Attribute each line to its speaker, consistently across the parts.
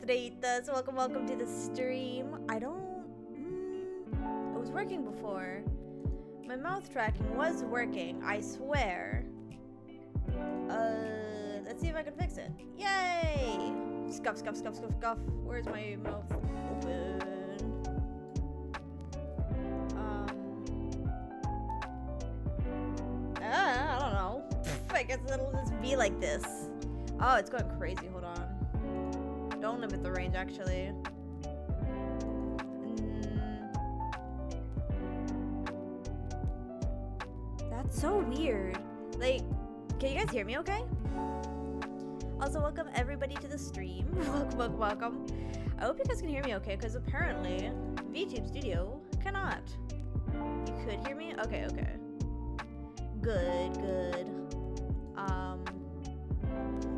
Speaker 1: Estrellitas. Welcome to the stream. It was working before. My mouth tracking was working, I swear. Let's see if I can fix it. Yay! Scuff. Where's my mouth? Open. I don't know. I guess it'll just be like this. Oh, it's going crazy. Hold on. Don't limit the range, actually. That's so weird. Like, can you guys hear me okay? Also, welcome everybody to the stream. welcome. I hope you guys can hear me okay, because apparently VTube Studio cannot. You could hear me? Okay. Good.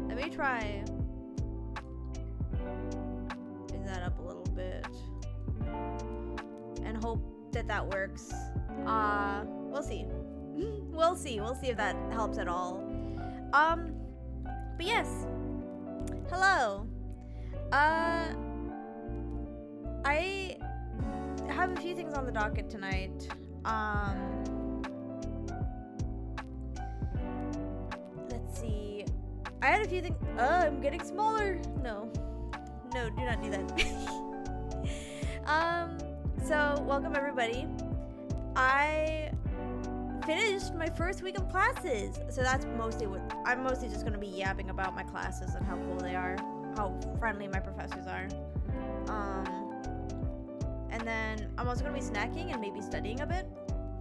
Speaker 1: Let me try bring that up a little bit and hope that works. We'll see. We'll see if that helps at all. But yes. Hello. I have a few things on the docket tonight. Let's see. I had a few things. I'm getting smaller. No, do not do that. So welcome everybody. I finished my first week of classes, so that's mostly what I'm just going to be yapping about my classes and how cool they are, how friendly my professors are. And then I'm also going to be snacking and maybe studying a bit.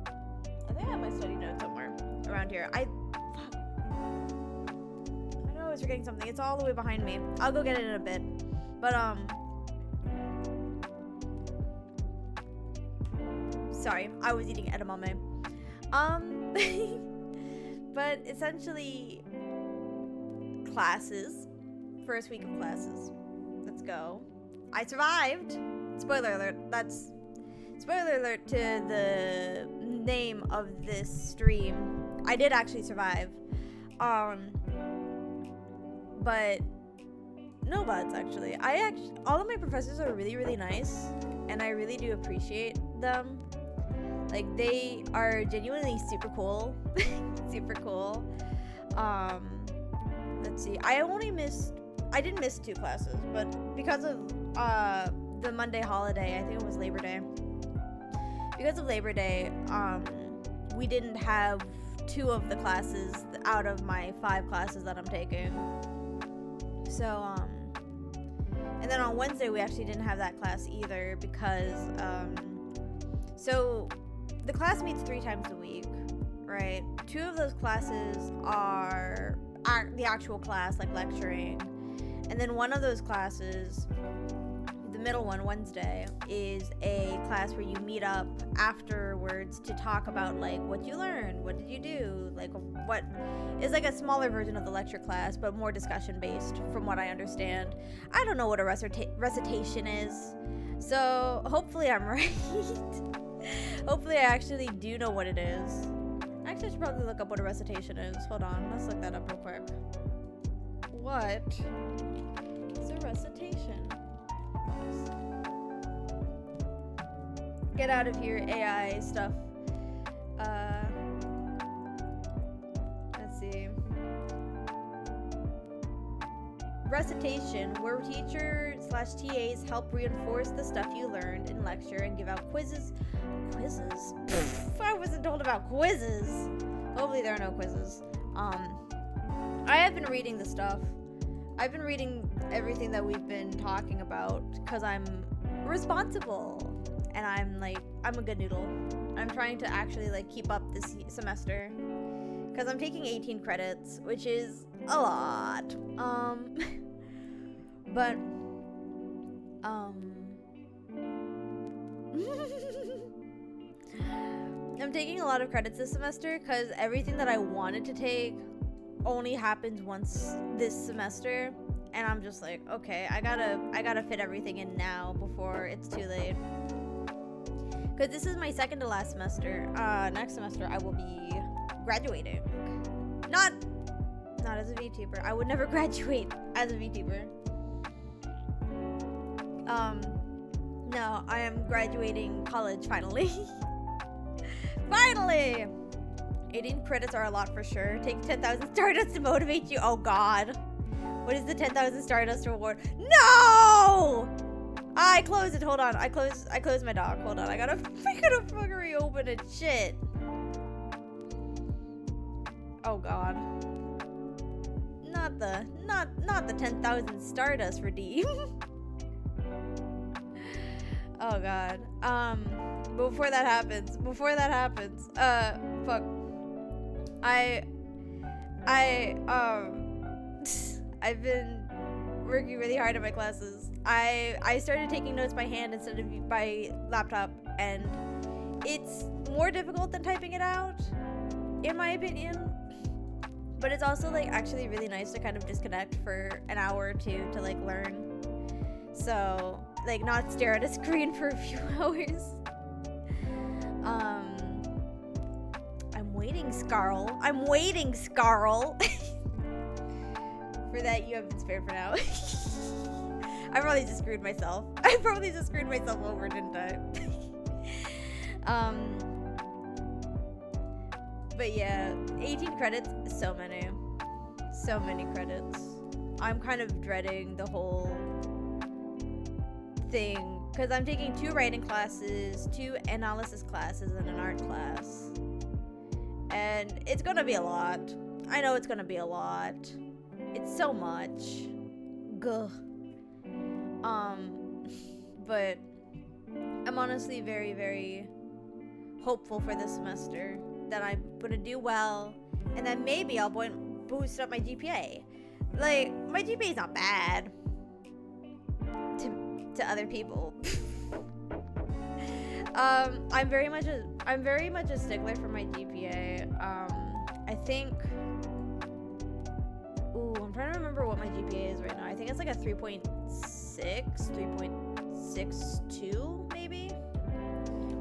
Speaker 1: I think I have my study notes somewhere around here. I know I was forgetting something. It's all the way behind me. I'll go get it in a bit. But sorry, I was eating edamame. But essentially, classes. First week of classes. Let's go. I survived. Spoiler alert. That's spoiler alert to the name of this stream. I did actually survive. But no buts actually. All of my professors are really, really nice, and I really do appreciate them. Like, they are genuinely super cool. Super cool. Let's see. I didn't miss 2 classes, but because of the Monday holiday, I think it was Labor Day. Because of Labor Day, we didn't have 2 of the classes out of my 5 classes that I'm taking. So, and then on Wednesday, we actually didn't have that class either because, so the class meets 3 times a week, right? 2 of those classes are the actual class, like lecturing. And then one of those classes, the middle one, Wednesday, is a class where you meet up afterwards to talk about, like, what you learned, what did you do, like, what is like a smaller version of the lecture class, but more discussion based, from what I understand. I don't know what a recitation is, so hopefully I'm right. Hopefully I actually do know what it is. Actually, I should probably look up what a recitation is. Hold on, let's look that up real quick. What is a recitation? Get out of here, AI stuff. Let's see. Recitation, where teachers/TAs help reinforce the stuff you learned in lecture and give out quizzes. Quizzes? I wasn't told about quizzes. Hopefully there are no quizzes. I have been reading the stuff. I've been reading everything that we've been talking about because I'm responsible. And I'm a good noodle. I'm trying to actually, like, keep up this semester. Because I'm taking 18 credits, which is a lot. But, I'm taking a lot of credits this semester because everything that I wanted to take only happens once this semester. And I'm just like, okay, I gotta fit everything in now before it's too late. Because this is my second to last semester. Next semester I will be graduating. Not as a VTuber. I would never graduate as a VTuber. No, I am graduating college finally. Finally! 18 credits are a lot for sure. Take 10,000 Stardust to motivate you. Oh god. What is the 10,000 Stardust reward? No! I closed it. Hold on. I closed my dock. Hold on. I gotta fucking reopen it. Shit. Oh god. Not the 10,000 Stardust redeem. Oh god. Before that happens, fuck. I've been working really hard at my classes. I started taking notes by hand instead of by laptop, and it's more difficult than typing it out, in my opinion. But it's also like actually really nice to kind of disconnect for an hour or two to like learn. So like not stare at a screen for a few hours. I'm waiting, Scarl. For that, you have been spared for now. I probably just screwed myself. Over, didn't I? But yeah, 18 credits, so many credits. I'm kind of dreading the whole thing because I'm taking 2 writing classes, 2 analysis classes, and an art class. And it's gonna be a lot. I know it's gonna be a lot. It's so much. Gah. But I'm honestly very, very hopeful for this semester that I'm gonna do well, and then maybe I'll boost up my GPA. Like, my GPA is not bad to other people. I'm very much a stickler for my GPA. I think. Ooh, I'm trying to remember what my GPA is right now. I think it's like a 3.6, 3.62 maybe,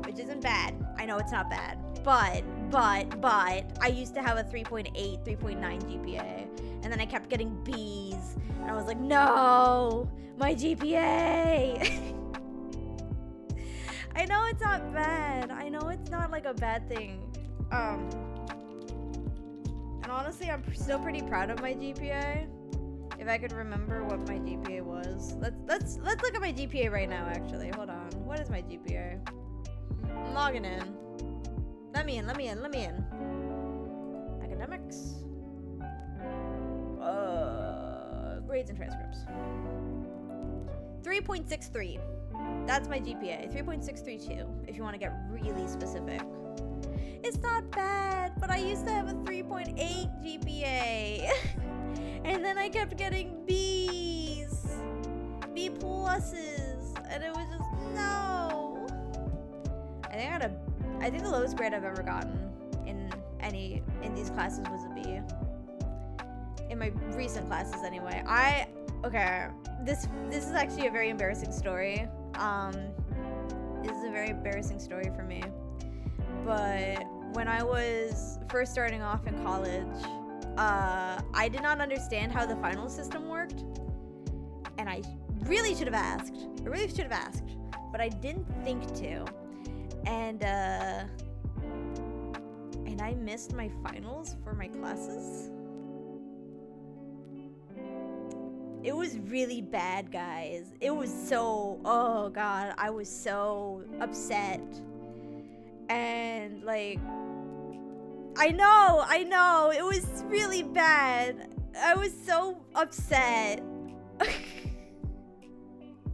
Speaker 1: which isn't bad. I know it's not bad, but I used to have a 3.8, 3.9 GPA, and then I kept getting B's, and I was like, no, my GPA. I know it's not bad. I know it's not like a bad thing. And honestly, I'm still pretty proud of my GPA. If I could remember what my GPA was. Let's look at my GPA right now, actually. Hold on. What is my GPA? I'm logging in. Let me in. Academics. Grades and transcripts. 3.63. That's my GPA. 3.632, if you want to get really specific. It's not bad, but I used to have a 3.8 GPA. And then I kept getting B's. B pluses. And it was just, no. I think the lowest grade I've ever gotten in these classes was a B. In my recent classes anyway. Okay, this is actually a very embarrassing story. This is a very embarrassing story for me. But when I was first starting off in college, I did not understand how the final system worked. And I really should have asked. But I didn't think to. And I missed my finals for my classes. It was really bad, guys. It was so, oh god, I was so upset. And like, I know, it was really bad. I was so upset.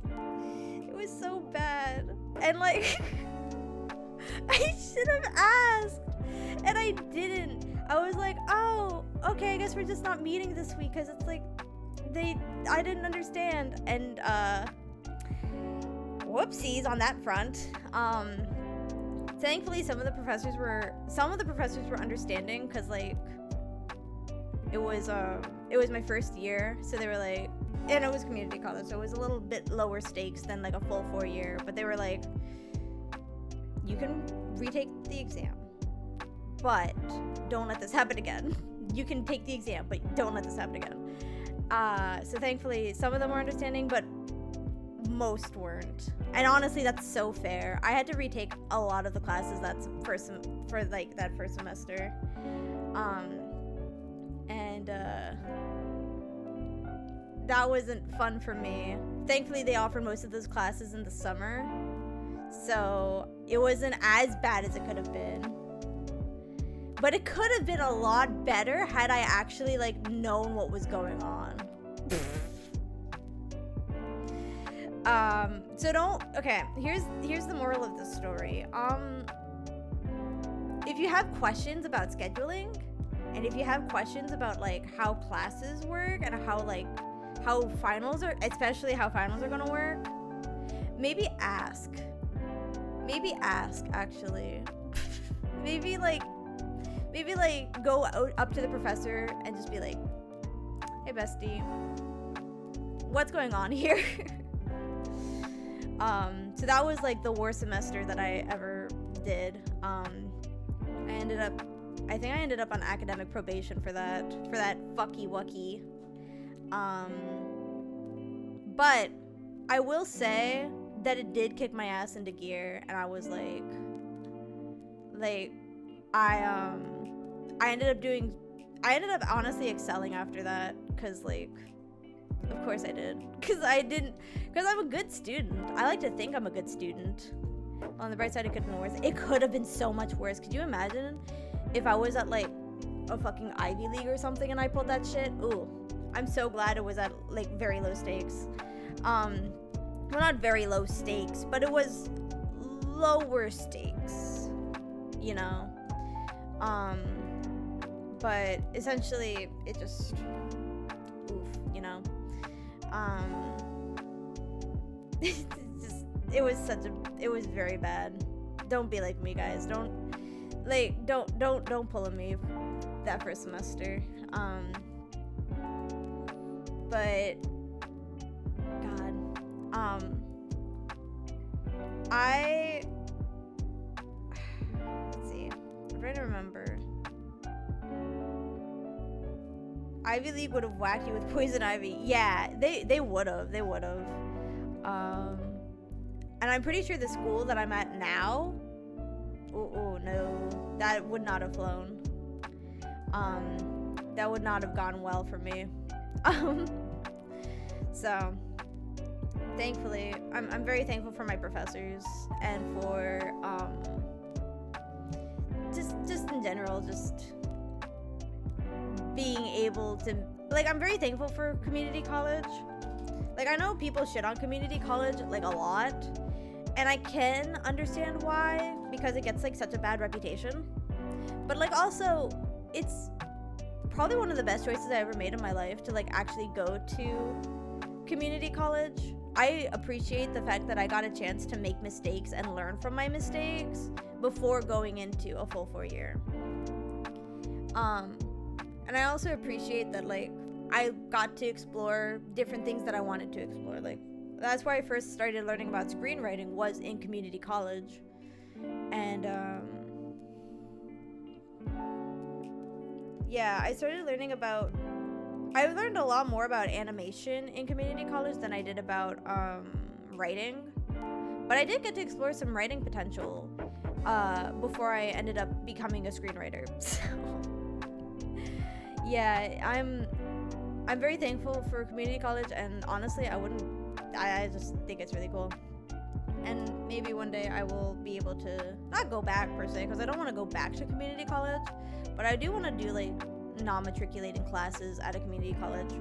Speaker 1: It was so bad. And like, I should have asked. And I didn't. I was like, oh, okay, I guess we're just not meeting this week because it's like, I didn't understand. And whoopsies on that front. Thankfully some of the professors were understanding, because like it was my first year, so they were like, and it was community college, so it was a little bit lower stakes than like a full 4-year, but they were like, you can retake the exam, but don't let this happen again. You can take the exam, but don't let this happen again. So thankfully some of them were understanding, but most weren't. And honestly, that's so fair. I had to retake a lot of the classes that first semester. And that wasn't fun for me. Thankfully, they offered most of those classes in the summer, so it wasn't as bad as it could have been. But it could have been a lot better had I actually like known what was going on. Here's the moral of the story. If you have questions about scheduling, and if you have questions about like how classes work and how finals are, especially how finals are gonna work, maybe ask actually. maybe go up to the professor and just be like, hey bestie, what's going on here? So that was like the worst semester that I ever did. I think I ended up on academic probation for that fucky wucky. But I will say that it did kick my ass into gear, and I was like I ended up honestly excelling after that, because like, of course I did, because I'm a good student. I like to think I'm a good student. On the bright side, it could have been worse. It could have been so much worse. Could you imagine if I was at like a fucking Ivy League or something and I pulled that shit? Ooh, I'm so glad it was at like very low stakes. Well, not very low stakes, but it was lower stakes, you know. But essentially it just, oof, you know. It was very bad. Don't be like me, guys. Don't pull a me that first semester. But God, let's see, I'm trying to remember. Ivy League would have whacked you with poison ivy. Yeah, they would have. And I'm pretty sure the school that I'm at now, oh no, that would not have flown. That would not have gone well for me. So thankfully, I'm very thankful for my professors and for just in general, just being able to, like, I'm very thankful for community college. Like, I know people shit on community college like a lot, and I can understand why, because it gets like such a bad reputation. But like, also, it's probably one of the best choices I ever made in my life to like actually go to community college. I appreciate the fact that I got a chance to make mistakes and learn from my mistakes before going into a full 4 year. And I also appreciate that like I got to explore different things that I wanted to explore. Like, that's why I first started learning about screenwriting, was in community college. And yeah, I learned a lot more about animation in community college than I did about writing. But I did get to explore some writing potential before I ended up becoming a screenwriter. So yeah, I'm very thankful for community college, and honestly, I just think it's really cool. And maybe one day I will be able to not go back per se, because I don't want to go back to community college, but I do want to do like non-matriculating classes at a community college,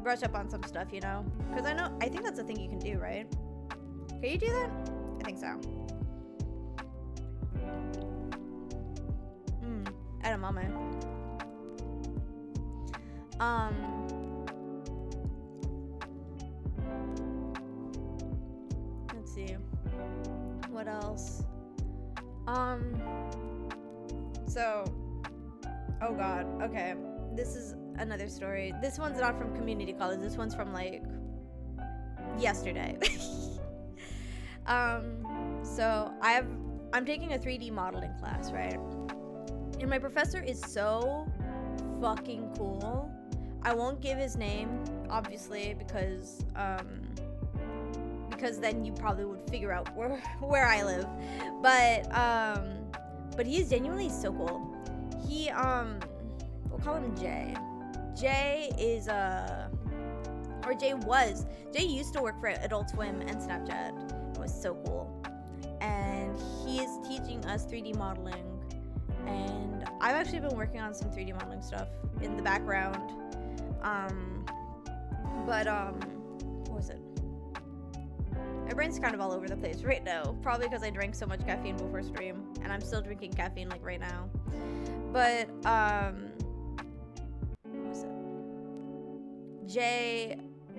Speaker 1: brush up on some stuff, you know, because I think that's a thing you can do, right? Can you do that? I think so. Edamame. Let's see. What else? So, oh god, okay. This is another story. This one's not from community college. This one's from like yesterday. So I'm taking a 3D modeling class, right? And my professor is so fucking cool. I won't give his name, obviously, because because then you probably would figure out where I live. But he's genuinely so cool. He we'll call him Jay. Jay is Jay used to work for Adult Swim and Snapchat. It was so cool. And he is teaching us 3D modeling. And I've actually been working on some 3D modeling stuff in the background. What was it? My brain's kind of all over the place right now. Probably because I drank so much caffeine before stream. And I'm still drinking caffeine like right now. But, what was it? Jay,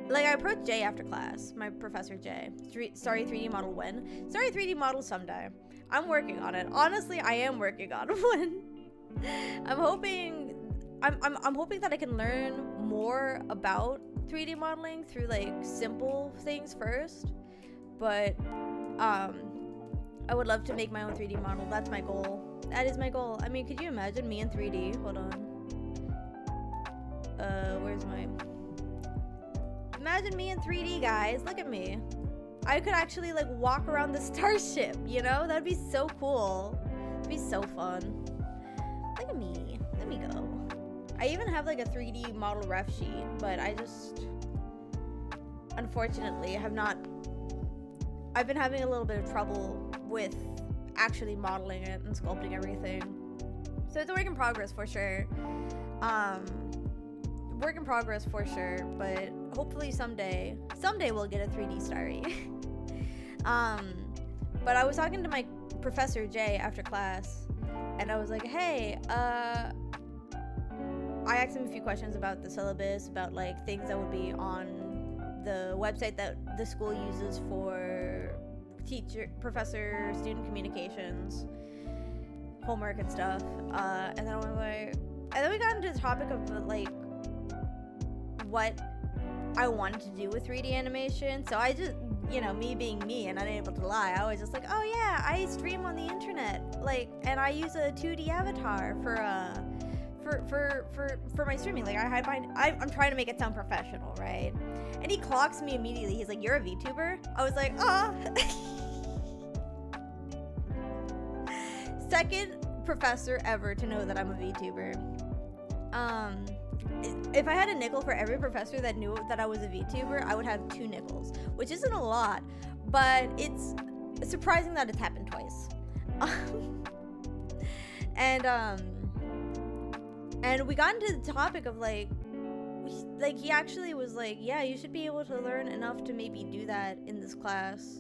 Speaker 1: like I approached Jay after class. My professor Jay. Sorry 3D model when? Sorry 3D model someday. I'm working on it. Honestly, I am working on one. I'm hoping that I can learn more about 3D modeling through like simple things first. But I would love to make my own 3D model. That's my goal. That is my goal. I mean, could you imagine me in 3D? Hold on. Where's my... Imagine me in 3D, guys. Look at me. I could actually like walk around the starship, you know? That'd be so cool. It'd be so fun. Look at me. Let me go. I even have like a 3D model ref sheet, but I just unfortunately have not. I've been having a little bit of trouble with actually modeling it and sculpting everything. So it's a work in progress for sure. Work in progress for sure, but hopefully someday we'll get a 3D starry. But I was talking to my professor Jay after class, and I was like, hey, I asked him a few questions about the syllabus, about like things that would be on the website that the school uses for professor student communications, homework and stuff. And then we got into the topic of like what I wanted to do with 3D animation. So I just, you know, me being me and unable to lie, I was just like, oh yeah, I stream on the internet, like, and I use a 2D avatar for my streaming. Like I'm trying to make it sound professional, right? And he clocks me immediately. He's like, you're a VTuber? I was like, Second professor ever to know that I'm a VTuber. If I had a nickel for every professor that knew that I was a VTuber, I would have 2 nickels, which isn't a lot, but it's surprising that it's happened twice. And we got into the topic of like he actually was like, yeah, you should be able to learn enough to maybe do that in this class.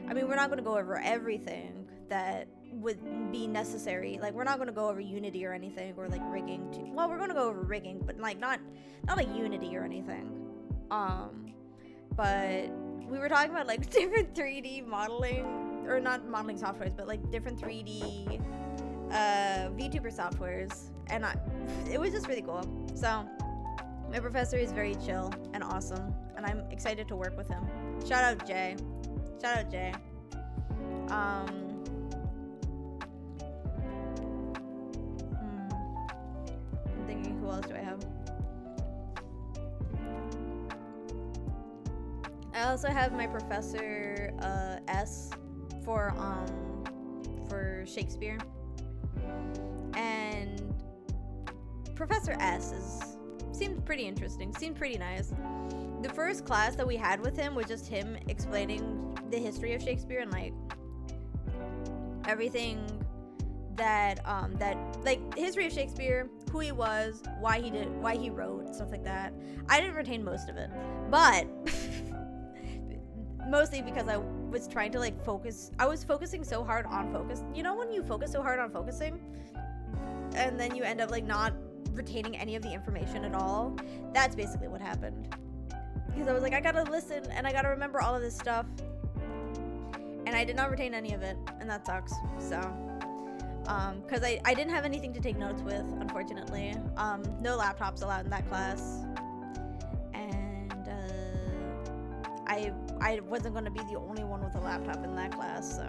Speaker 1: I mean, we're not going to go over everything that would be necessary. Like, we're not going to go over Unity or anything, or like rigging too. Well, we're going to go over rigging, but like not like Unity or anything. But we were talking about like different 3D modeling, or not modeling softwares, but like different 3D VTuber softwares, and it was just really cool. So my professor is very chill and awesome, and I'm excited to work with him. Shout out Jay. I'm thinking, who else do I have? I also have my professor S for Shakespeare. And Professor S seemed pretty interesting, seemed pretty nice. The first class that we had with him was just him explaining the history of Shakespeare and like everything that like history of Shakespeare, who he was, why he wrote, stuff like that. I didn't retain most of it, but mostly because I was trying to like focus. I was focusing so hard on focus. You know when you focus so hard on focusing and then you end up like not retaining any of the information at all? That's basically what happened. Because I was like, I gotta listen and I gotta remember all of this stuff, and I did not retain any of it, and that sucks. So because I didn't have anything to take notes with, unfortunately. No laptops allowed in that class, and I wasn't going to be the only one with a laptop in that class, so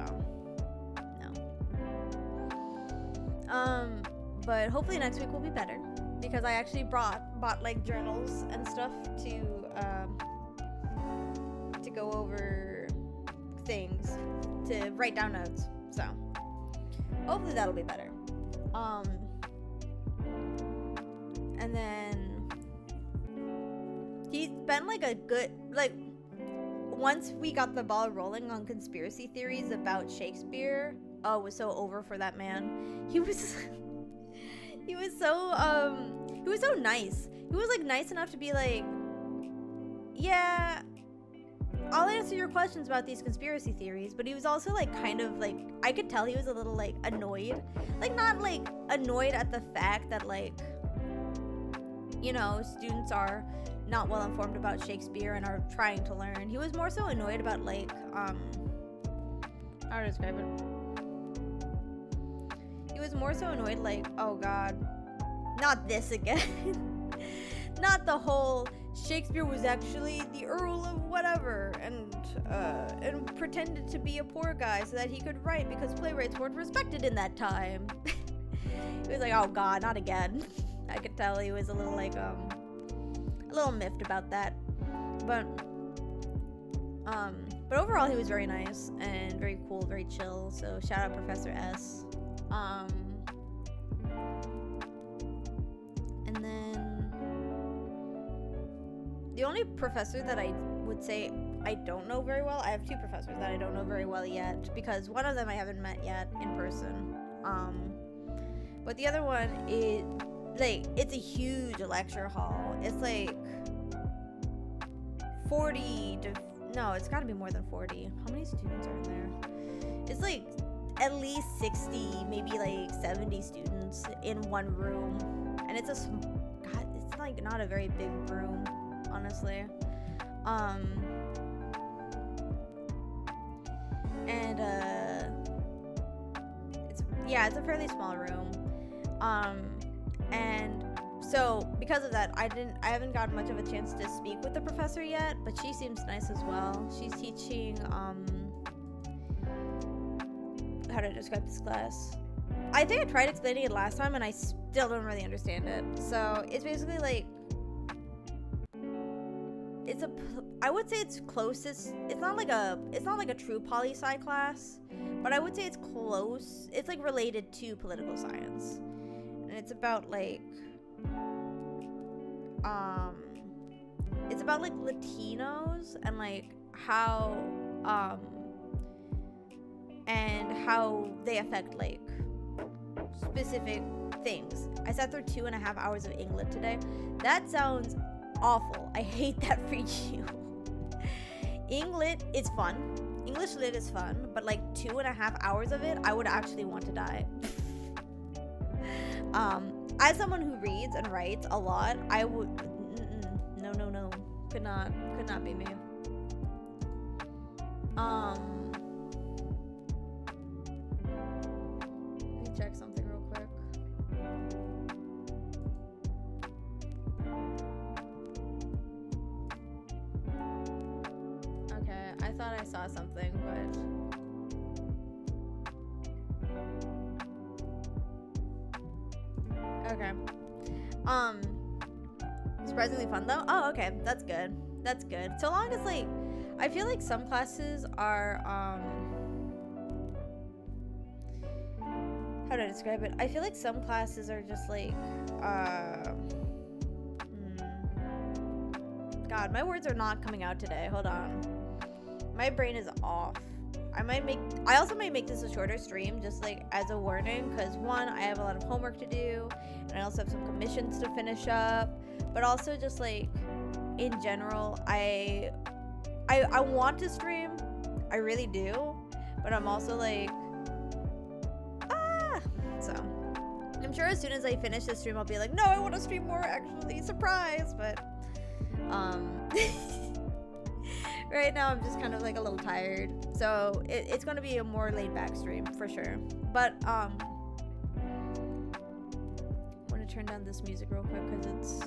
Speaker 1: no. But hopefully next week will be better, because I actually bought like journals and stuff to go over things to write down notes. So hopefully that'll be better. And then he's been like a good, like, once we got the ball rolling on conspiracy theories about Shakespeare, oh, it was so over for that man. He was so nice. He was like nice enough to be like, yeah, I'll answer your questions about these conspiracy theories, but he was also like kind of like, I could tell he was a little like annoyed, like not like annoyed at the fact that like, you know, students are not well informed about Shakespeare and are trying to learn. He was more so annoyed about like how to describe it. He was more so annoyed like, oh god, not this again. Not the whole Shakespeare was actually the Earl of whatever and pretended to be a poor guy so that he could write because playwrights weren't respected in that time. He was like, oh god, not again. I could tell he was a little like a little miffed about that. But overall he was very nice and very cool, very chill. So shout out Professor S. And then the only professor that I would say I don't know very well, I have two professors that I don't know very well yet, because one of them I haven't met yet in person. But the other one is like, it's a huge lecture hall. It's like 40 to, no, it's gotta be more than 40. How many students are in there? It's like at least 60, maybe like 70 students in one room. And it's God, it's like not a very big room, honestly. It's a fairly small room. And so because of that, I haven't gotten much of a chance to speak with the professor yet, but she seems nice as well. She's teaching, how to describe this class? I think I tried explaining it last time and I still don't really understand it. So it's basically like, I would say it's closest. It's not like a true poli-sci class, but I would say it's close. It's like related to political science, and it's about like, it's about like Latinos and like how they affect like specific things. I sat through 2.5 hours of English today. That sounds awful. I hate that for you. English is fun. English lit is fun, but like 2.5 hours of it, I would actually want to die. As someone who reads and writes a lot, I would no, could not be me. Let me check something real quick. Okay, I thought I saw something, but okay. Surprisingly fun though. Oh, okay, that's good. That's good. So long as like, I feel like some classes are how to describe it? I feel like some classes are just like God, my words are not coming out today. Hold on. My brain is off. I also might make this a shorter stream just like as a warning, because one, I have a lot of homework to do and I also have some commissions to finish up, but also just like in general, I want to stream, I really do, but I'm also like so I'm sure as soon as I finish this stream I'll be like, no, I want to stream more actually, surprise. But right now I'm just kind of like a little tired, so it's gonna be a more laid back stream for sure. But I want to turn down this music real quick because it's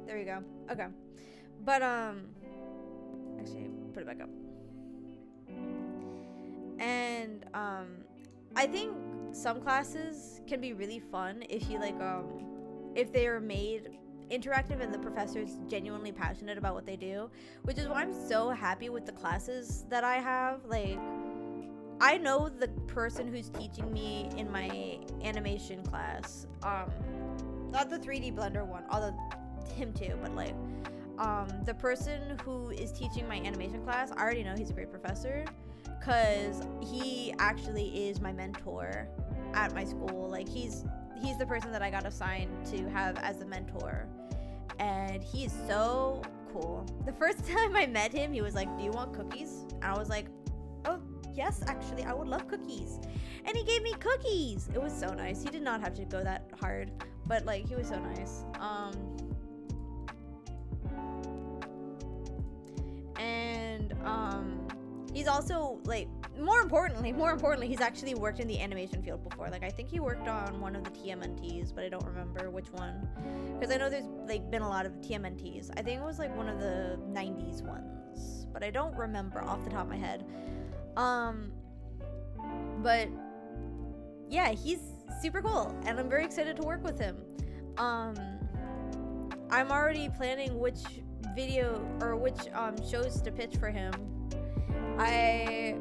Speaker 1: there we go. Okay, but actually put it back up. And I think some classes can be really fun if you like if they are made interactive and the professor's genuinely passionate about what they do, which is why I'm so happy with the classes that I have. Like, I know the person who's teaching me in my animation class, not the 3D Blender one, although him too, but like, the person who is teaching my animation class, I already know he's a great professor, because he actually is my mentor at my school. Like, he's the person that I got assigned to have as a mentor, and he is so cool. The first time I met him, he was like, "Do you want cookies?" And I was like, "Oh, yes, actually, I would love cookies." And he gave me cookies. It was so nice. He did not have to go that hard, but like, he was so nice. He's also, like, more importantly, he's actually worked in the animation field before. Like, I think he worked on one of the TMNTs, but I don't remember which one, because I know there's, like, been a lot of TMNTs. I think it was, like, one of the 90s ones, but I don't remember off the top of my head. But yeah, he's super cool, and I'm very excited to work with him. I'm already planning which video or which shows to pitch for him. I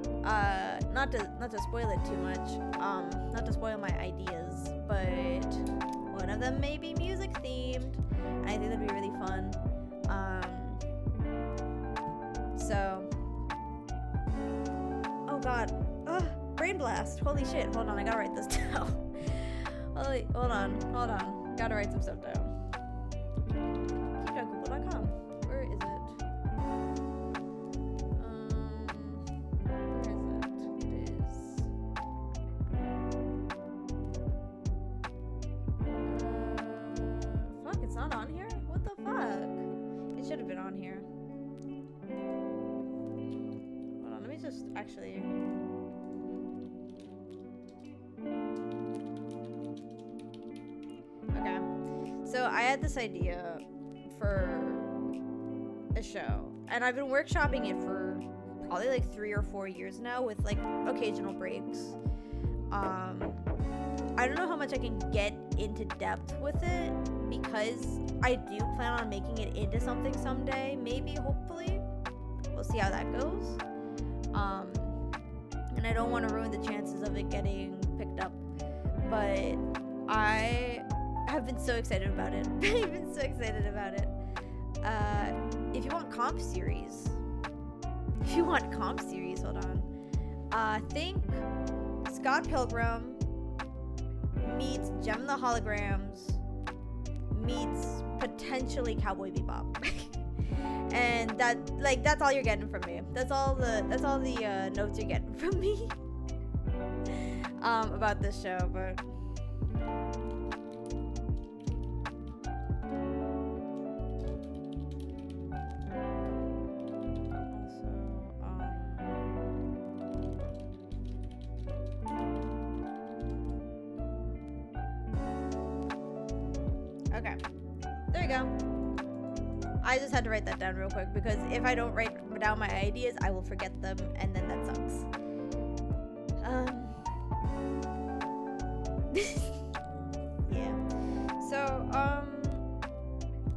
Speaker 1: not to spoil it too much, not to spoil my ideas, but one of them may be music themed, and I think that'd be really fun. So, oh god, brain blast! Holy shit! Hold on, I gotta write this down. Hold on, gotta write some stuff down. keepdogoogle.com. Where is it? Fuck, it's not on here? What the fuck? It should have been on here. Hold on, let me just actually... Okay. So I had this idea for a show, and I've been workshopping it for probably like 3 or 4 years now, with like occasional breaks. I don't know how much I can get into depth with it, because I do plan on making it into something someday, maybe, hopefully. We'll see how that goes. And I don't want to ruin the chances of it getting picked up, but I have been so excited about it. I've been so excited about it. If you want comp series, hold on. Think Scott Pilgrim meets Gem and the Holograms meets potentially Cowboy Bebop. And that's all you're getting from me. That's all the notes you're getting from me about this show, but okay, there we go. I just had to write that down real quick, because if I don't write down my ideas, I will forget them, and then that sucks. Yeah. So,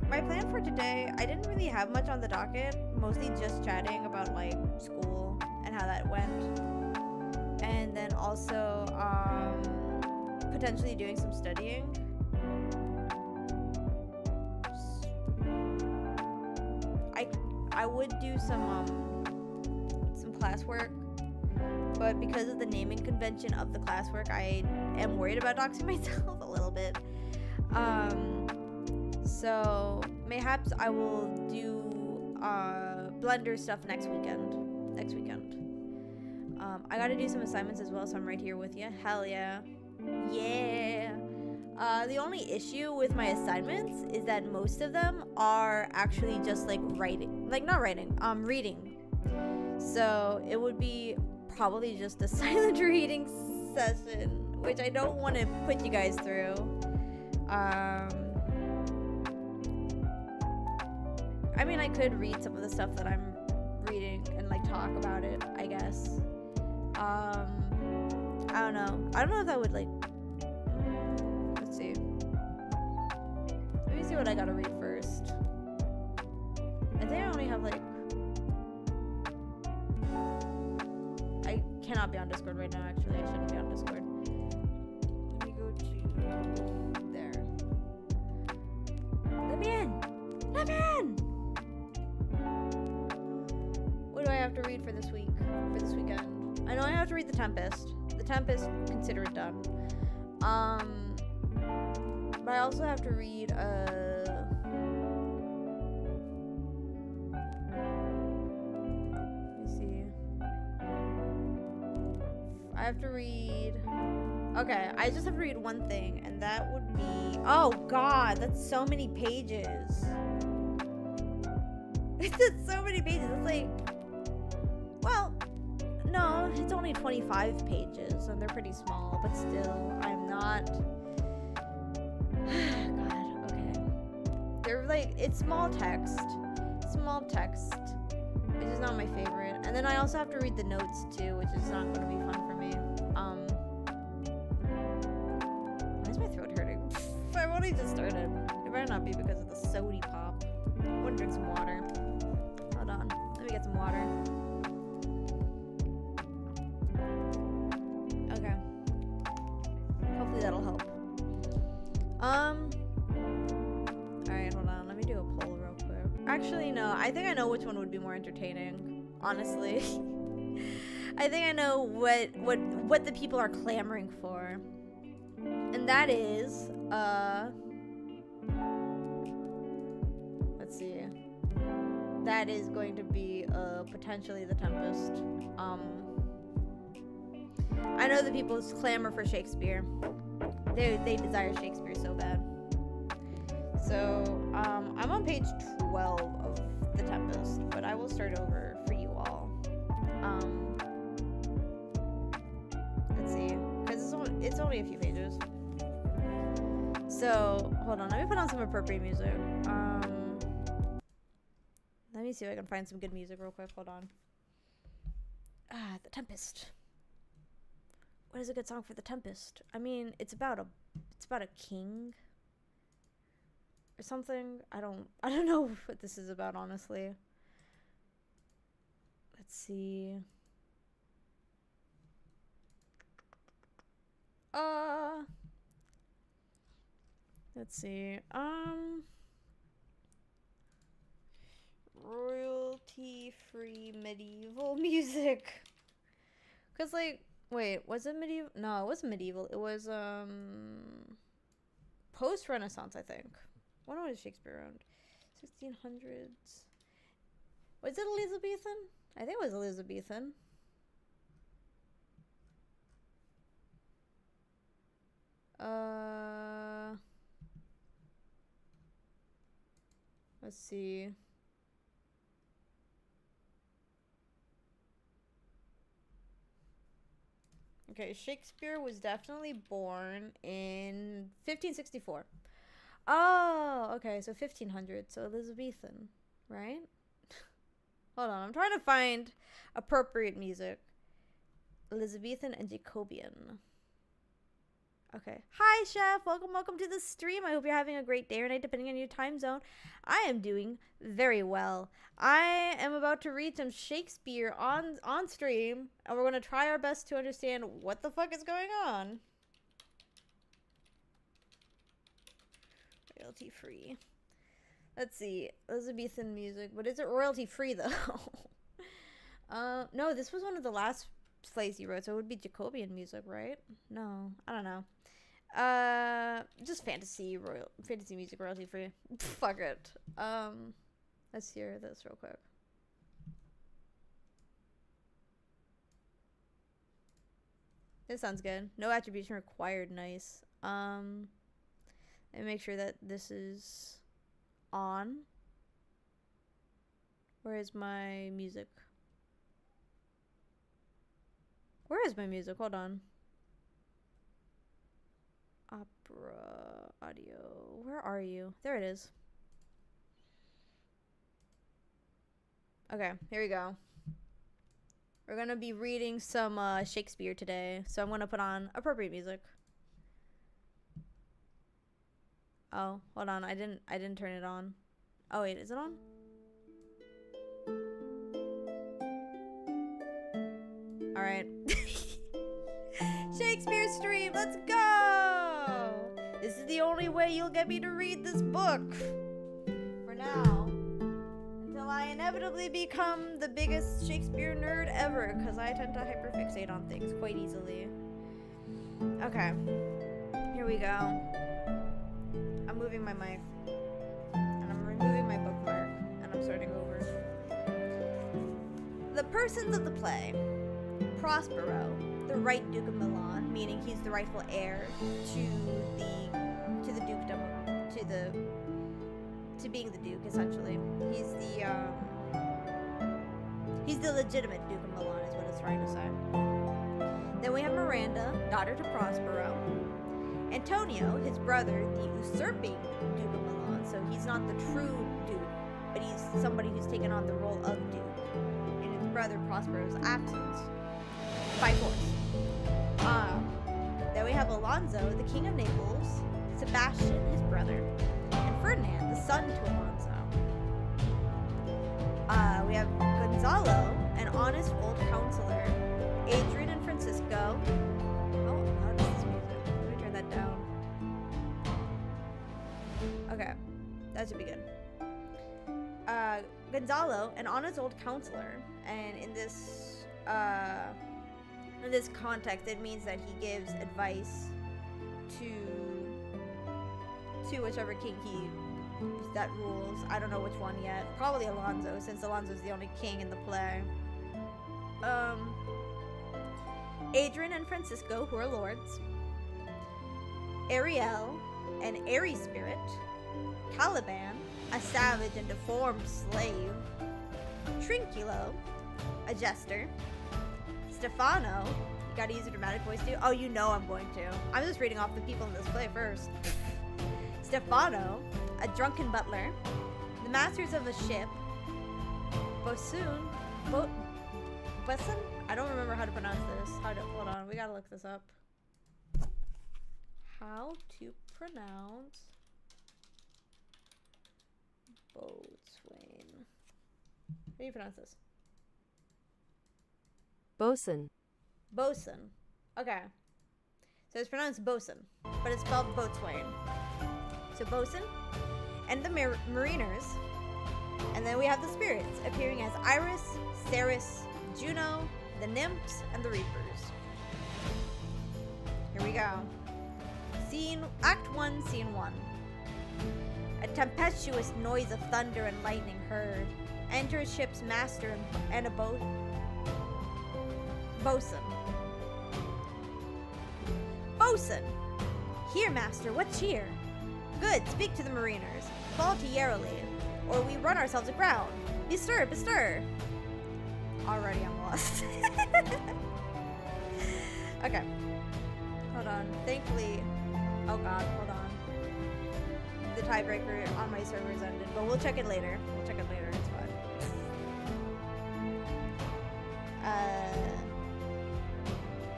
Speaker 1: my plan for today, I didn't really have much on the docket, mostly just chatting about, like, school and how that went. And then also, potentially doing some studying. I would do some classwork, but because of the naming convention of the classwork, I am worried about doxing myself a little bit. So mayhaps I will do Blender stuff next weekend. I gotta do some assignments as well, so I'm right here with you. Hell yeah. Yeah. The only issue with my assignments is that most of them are actually just like reading. So it would be probably just a silent reading session, which I don't want to put you guys through. I mean, I could read some of the stuff that I'm reading and like talk about it, I guess. I don't know if that would like... Let's see. Let me see what I gotta read first. have like... I cannot be on Discord right now, actually. I shouldn't be on Discord. Let me go to... there. Let me in! Let me in! What do I have to read for this week? For this weekend? I know I have to read The Tempest. The Tempest, consider it done. But I also have to read, let me see. I have to read... Okay, I just have to read one thing, and that would be... Oh, God, that's so many pages. It's so many pages. It's like... Well, no, it's only 25 pages, and they're pretty small, but still, I'm not... God, okay. They're like, it's small text, which is not my favorite. And then I also have to read the notes too, which is not going to be fun for me. Why is my throat hurting? I've only just started. It better not be because of the sody pop. I want to drink some water. Hold on, let me get some water. Okay. Hopefully that'll help. Alright, hold on. Let me do a poll real quick. Actually, no. I think I know which one would be more entertaining. Honestly. I think I know what the people are clamoring for. And that is, let's see. That is going to be, potentially The Tempest. I know that people clamor for Shakespeare. They desire Shakespeare so bad. So, I'm on page 12 of The Tempest, but I will start over for you all. Let's see, because it's only a few pages. So, hold on, let me put on some appropriate music. Let me see if I can find some good music real quick, hold on. The Tempest. What is a good song for The Tempest? I mean, it's about a king or something. I don't know what this is about, honestly. Let's see. Let's see. Royalty-free medieval music. 'Cause like, wait, was it medieval? No, it wasn't medieval. It was post-Renaissance, I think. When was Shakespeare around? 1600s. Was it Elizabethan? I think it was Elizabethan. Let's see. Okay, Shakespeare was definitely born in 1564. Oh, okay, so 1500, so Elizabethan, right? Hold on, I'm trying to find appropriate music. Elizabethan and Jacobean. Okay. Hi, Chef. Welcome to the stream. I hope you're having a great day or night, depending on your time zone. I am doing very well. I am about to read some Shakespeare on stream, and we're going to try our best to understand what the fuck is going on. Royalty free. Let's see. Elizabethan music. But is it royalty free, though? No, this was one of the last plays he wrote, so it would be Jacobean music, right? No, I don't know. Just fantasy music, royalty free. Fuck it. Let's hear this real quick. This sounds good. No attribution required. Nice. And make sure that this is on. Where is my music? Where is my music? Hold on. Opera audio. Where are you? There it is. Okay, here we go. We're gonna be reading some Shakespeare today, so I'm gonna put on appropriate music. Oh, hold on. I didn't turn it on. Oh wait, is it on? Alright. Shakespeare stream, let's go! This is the only way you'll get me to read this book. For now. Until I inevitably become the biggest Shakespeare nerd ever, because I tend to hyperfixate on things quite easily. Okay. Here we go. I'm moving my mic. And I'm removing my bookmark. And I'm starting over. The persons of the play. Prospero, the right Duke of Milan, meaning he's the rightful heir to the dukedom, to being the Duke, essentially. He's the legitimate Duke of Milan, is what it's trying to say. Then we have Miranda, daughter to Prospero. Antonio, his brother, the usurping Duke of Milan, so he's not the true Duke, but he's somebody who's taken on the role of Duke in his brother Prospero's absence. By force. Then we have Alonso, the King of Naples, Sebastian, his brother, and Ferdinand, the son to Alonso. We have Gonzalo, an honest old counselor, Adrian and Francisco. Oh, how does this music? Let me turn that down. Okay, that should be good. Gonzalo, an honest old counselor, and in this context, it means that he gives advice to whichever king that rules. I don't know which one yet. Probably Alonso, since Alonso's the only king in the play. Adrian and Francisco, who are lords. Ariel, an airy spirit. Caliban, a savage and deformed slave. Trinculo, a jester. Stefano, you gotta use a dramatic voice too. Oh, you know I'm going to. I'm just reading off the people in this play first. Stefano, a drunken butler. The masters of a ship. Bosun? I don't remember how to pronounce this. Hold on, we gotta look this up. How to pronounce boatswain. How do you pronounce this?
Speaker 2: Bosun.
Speaker 1: Bosun. Okay. So it's pronounced bosun, but it's spelled boatswain. So bosun, and the mariners, and then we have the spirits appearing as Iris, Ceres, Juno, the nymphs, and the reapers. Here we go. Act 1, Scene 1. A tempestuous noise of thunder and lightning heard. Enter ship's master and a bosun. Bosun! Here, master, what cheer? Good, speak to the mariners. Fall to Yarrowly, or we run ourselves aground. Bestir, bestir! Already I'm lost. Okay. Hold on. Thankfully... Oh god, hold on. The tiebreaker on my servers ended, but we'll check it later. It's fine.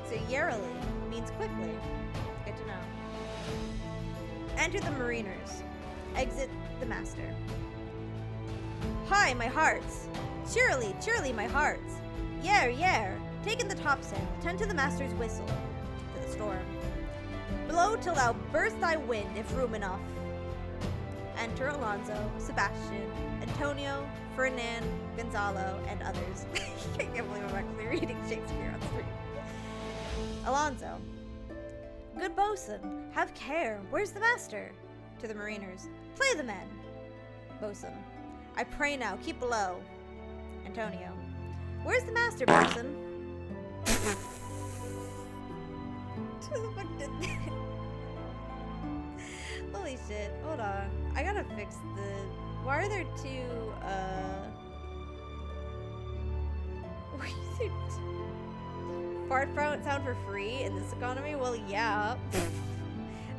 Speaker 1: So Yarrowly means quickly. Good to know. Enter the mariners. Exit the master. Hi, my hearts. Cheerily, cheerily, my hearts. Yare, yare. Taking the topsail, tend to the master's whistle. To the storm. Blow till thou burst thy wind, if room enough. Enter Alonso, Sebastian, Antonio, Ferdinand, Gonzalo, and others. I can't believe I'm actually reading Shakespeare on stream. Alonso. Good bosun, have care. Where's the master? To the mariners. Play the men. Bosun. I pray now, keep below. Antonio. Where's the master, bosun? Who the fuck did that? Holy shit. Hold on. I gotta fix the... Why are there two, Why is there fart sound for free in this economy? Well, yeah.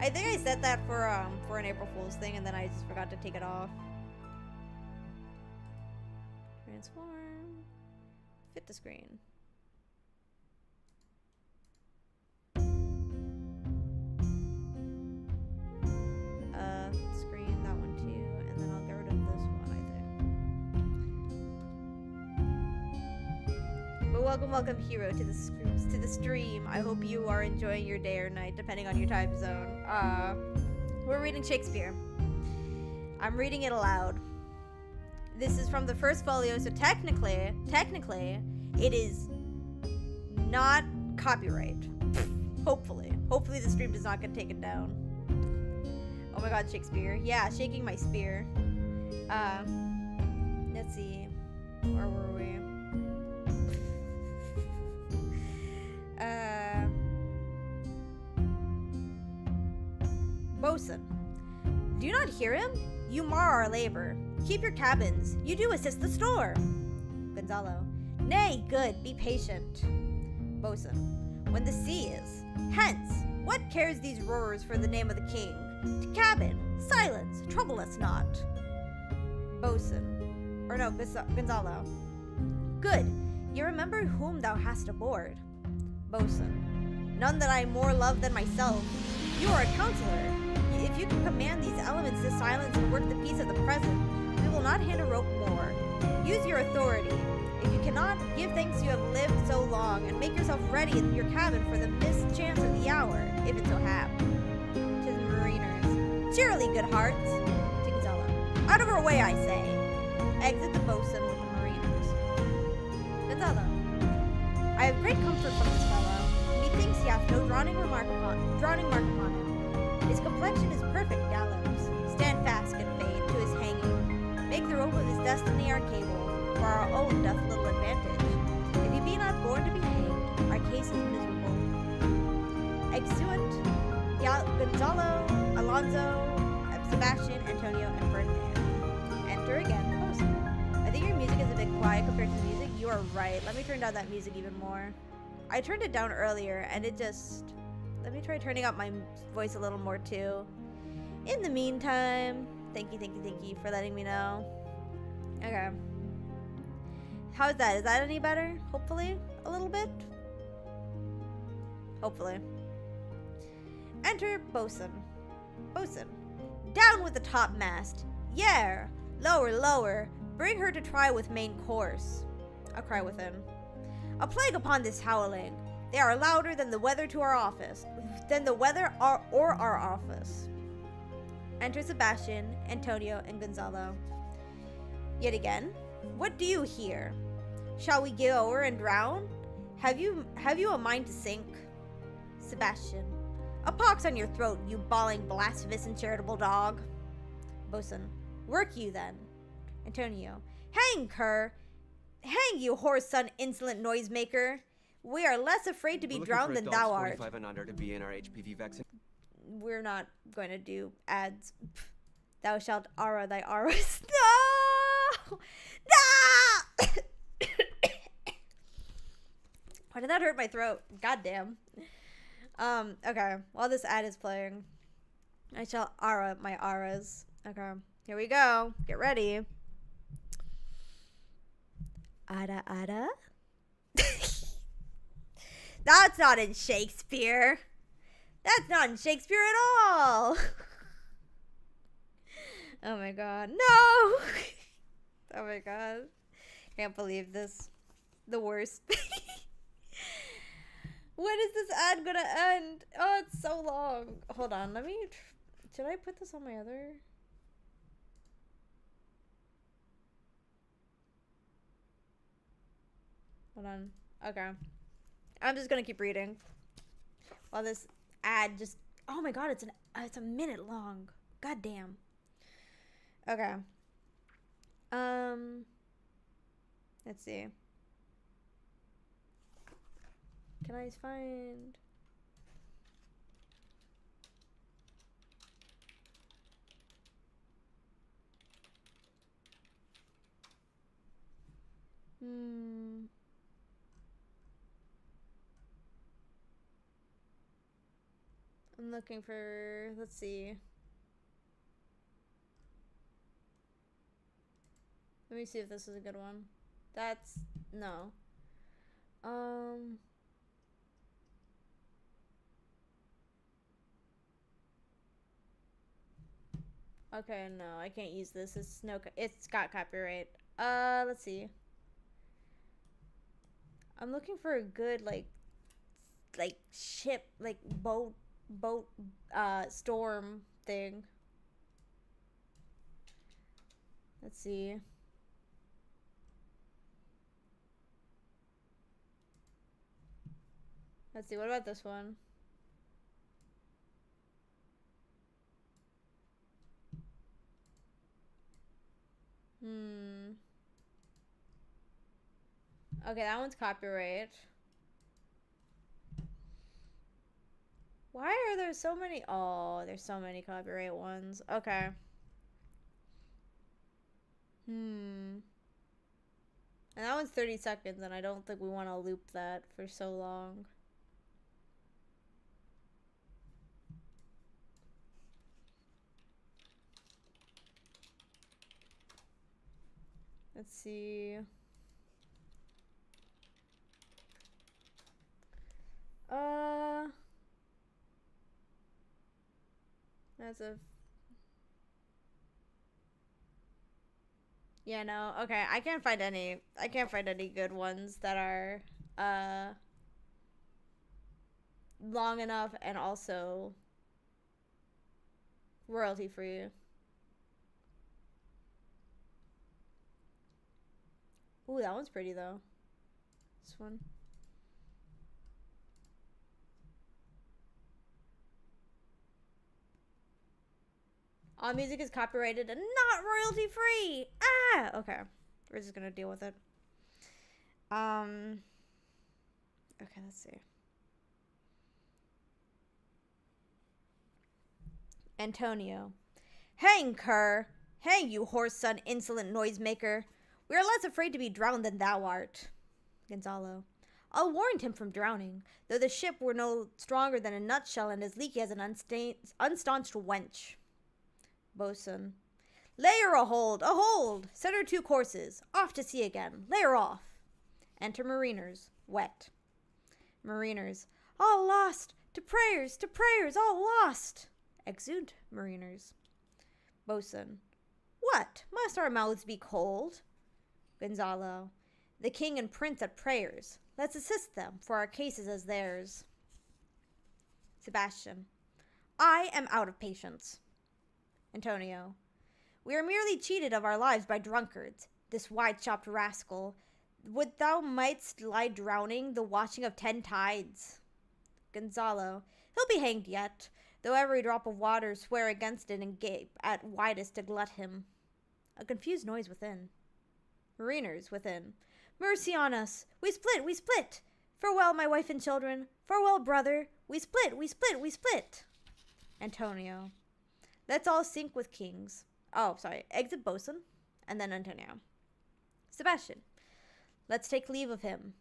Speaker 1: I think I said that for an April Fool's thing, and then I just forgot to take it off. Transform. Fit to screen. Screen, that one too, and then I'll get rid of this one, I think. But welcome, hero, to the stream. I hope you are enjoying your day or night, depending on your time zone. We're reading Shakespeare. I'm reading it aloud. This is from the first folio, so technically, it is not copyright. Hopefully the stream does not get taken down. Oh my god, Shakespeare. Yeah, shaking my spear. Let's see. Where were we? Bosun. Do you not hear him? You mar our labor. Keep your cabins. You do assist the store. Gonzalo. Nay, good. Be patient. Bosun. When the sea is. Hence, what cares these roarers for the name of the king? To cabin. Silence. Trouble us not. Bosun. Or no, Gonzalo. Good. You remember whom thou hast aboard. Bosun. None that I more love than myself. You are a counselor. If you can command these elements to silence and work the peace of the present, we will not hand a rope more. Use your authority. If you cannot, give thanks you have lived so long, and make yourself ready in your cabin for the mischance of the hour, if it so hap. To the mariners. Cheerily, good hearts. To Gonzalo. Out of our way, I say. Exit the bosun with the mariners. Gonzalo. I have great comfort from this fellow. Methinks he hath no drowning mark upon him. His complexion is perfect, gallows. Stand fast, good fate, to his hanging. Make the rope of his destiny our cable, for our own doth little advantage. If he be not born to be hanged, our case is miserable. Exeunt Gonzalo, Alonso, Sebastian, Antonio, and Ferdinand. Enter again the bosun. I think your music is a bit quiet compared to the music. You are right. Let me turn down that music even more. I turned it down earlier, and it just... Let me try turning up my voice a little more too. In the meantime, thank you for letting me know. Okay. How's that? Is that any better? Hopefully, a little bit. Hopefully. Enter bosun. Bosun. Down with the topmast. Yare. Lower, lower. Bring her to try with main course. A cry within. A plague upon this howling. They are louder than the weather to our office. Or our office. Enter Sebastian, Antonio, and Gonzalo. Yet again, what do you hear? Shall we give over and drown? Have you a mind to sink? Sebastian. A pox on your throat, you bawling, blasphemous, and charitable dog. Bosun. Work you then. Antonio. Hang, cur. Hang, you whore's son, insolent noisemaker. We are less afraid to be drowned than thou art. 45 and under to be in our HPV vaccine. We're not going to do ads. Thou shalt aura thy auras. No! No! Why did that hurt my throat? Goddamn. Okay. While this ad is playing, I shall aura my auras. Okay. Here we go. Get ready. Ada, ada. That's not in Shakespeare. That's not in Shakespeare at all. Oh my god. No! Oh my god. Can't believe this. The worst. When is this ad gonna end? Oh, it's so long. Hold on. Let me... Should I put this on my other... Hold on. Okay. I'm just gonna keep reading while this ad just... Oh my god, it's a minute long. God damn. Okay. Let's see. Can I find... I'm looking for, let's see. Let me see if this is a good one. That's, no. Okay, no, I can't use this. It's got copyright. Let's see. I'm looking for a good like ship, like boat storm thing. Let's see. Let's see. What about this one? Hmm. Okay, that one's copyright. Why are there so many? Oh, there's so many copyright ones. Okay. Hmm. And that one's 30 seconds, and I don't think we want to loop that for so long. Let's see. That's a. Yeah, no. Okay, I can't find any. I can't find any good ones that are uh long enough and also royalty free. Ooh, that one's pretty though. This one. All music is copyrighted and not royalty free. Ah, okay. We're just gonna deal with it. Okay, let's see. Antonio. Hang, cur! Hang, you horse-son, insolent noisemaker! We are less afraid to be drowned than thou art. Gonzalo. I'll warrant him from drowning, though the ship were no stronger than a nutshell and as leaky as an unstaunched wench. Boatswain. Lay her a hold, a hold! Set her 2 courses. Off to sea again. Lay her off. Enter mariners. Wet. Mariners. All lost! To prayers, all lost! Exeunt, mariners. Boatswain. What? Must our mouths be cold? Gonzalo. The king and prince at prayers. Let's assist them, for our case is as theirs. Sebastian. I am out of patience. Antonio. We are merely cheated of our lives by drunkards. This wide-chopped rascal. Would thou mightst lie drowning the watching of 10 tides. Gonzalo. He'll be hanged yet, though every drop of water swear against it and gape at widest to glut him. A confused noise within. Mariners within. Mercy on us! We split! We split! Farewell, my wife and children! Farewell, brother! We split! We split! We split! Antonio. Let's all sink with kings. Oh, sorry. Exit boatswain, and then Antonio. Sebastian. Let's take leave of him.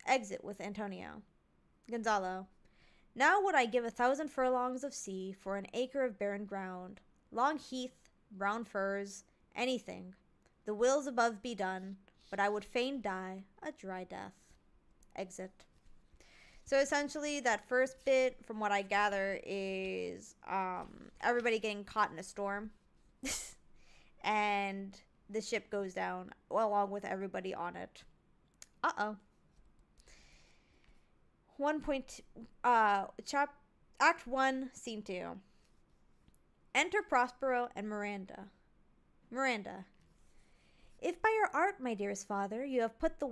Speaker 1: Exit with Antonio. Gonzalo. Now would I give 1,000 furlongs of sea for an acre of barren ground, long heath, brown furs, anything. The wills above be done, but I would fain die a dry death. Exit. So essentially, that first bit, from what I gather, is everybody getting caught in a storm, and the ship goes down along with everybody on it. Uh-oh. Act 1, Scene 2. Enter Prospero and Miranda. Miranda. If by your art, my dearest father, you have put the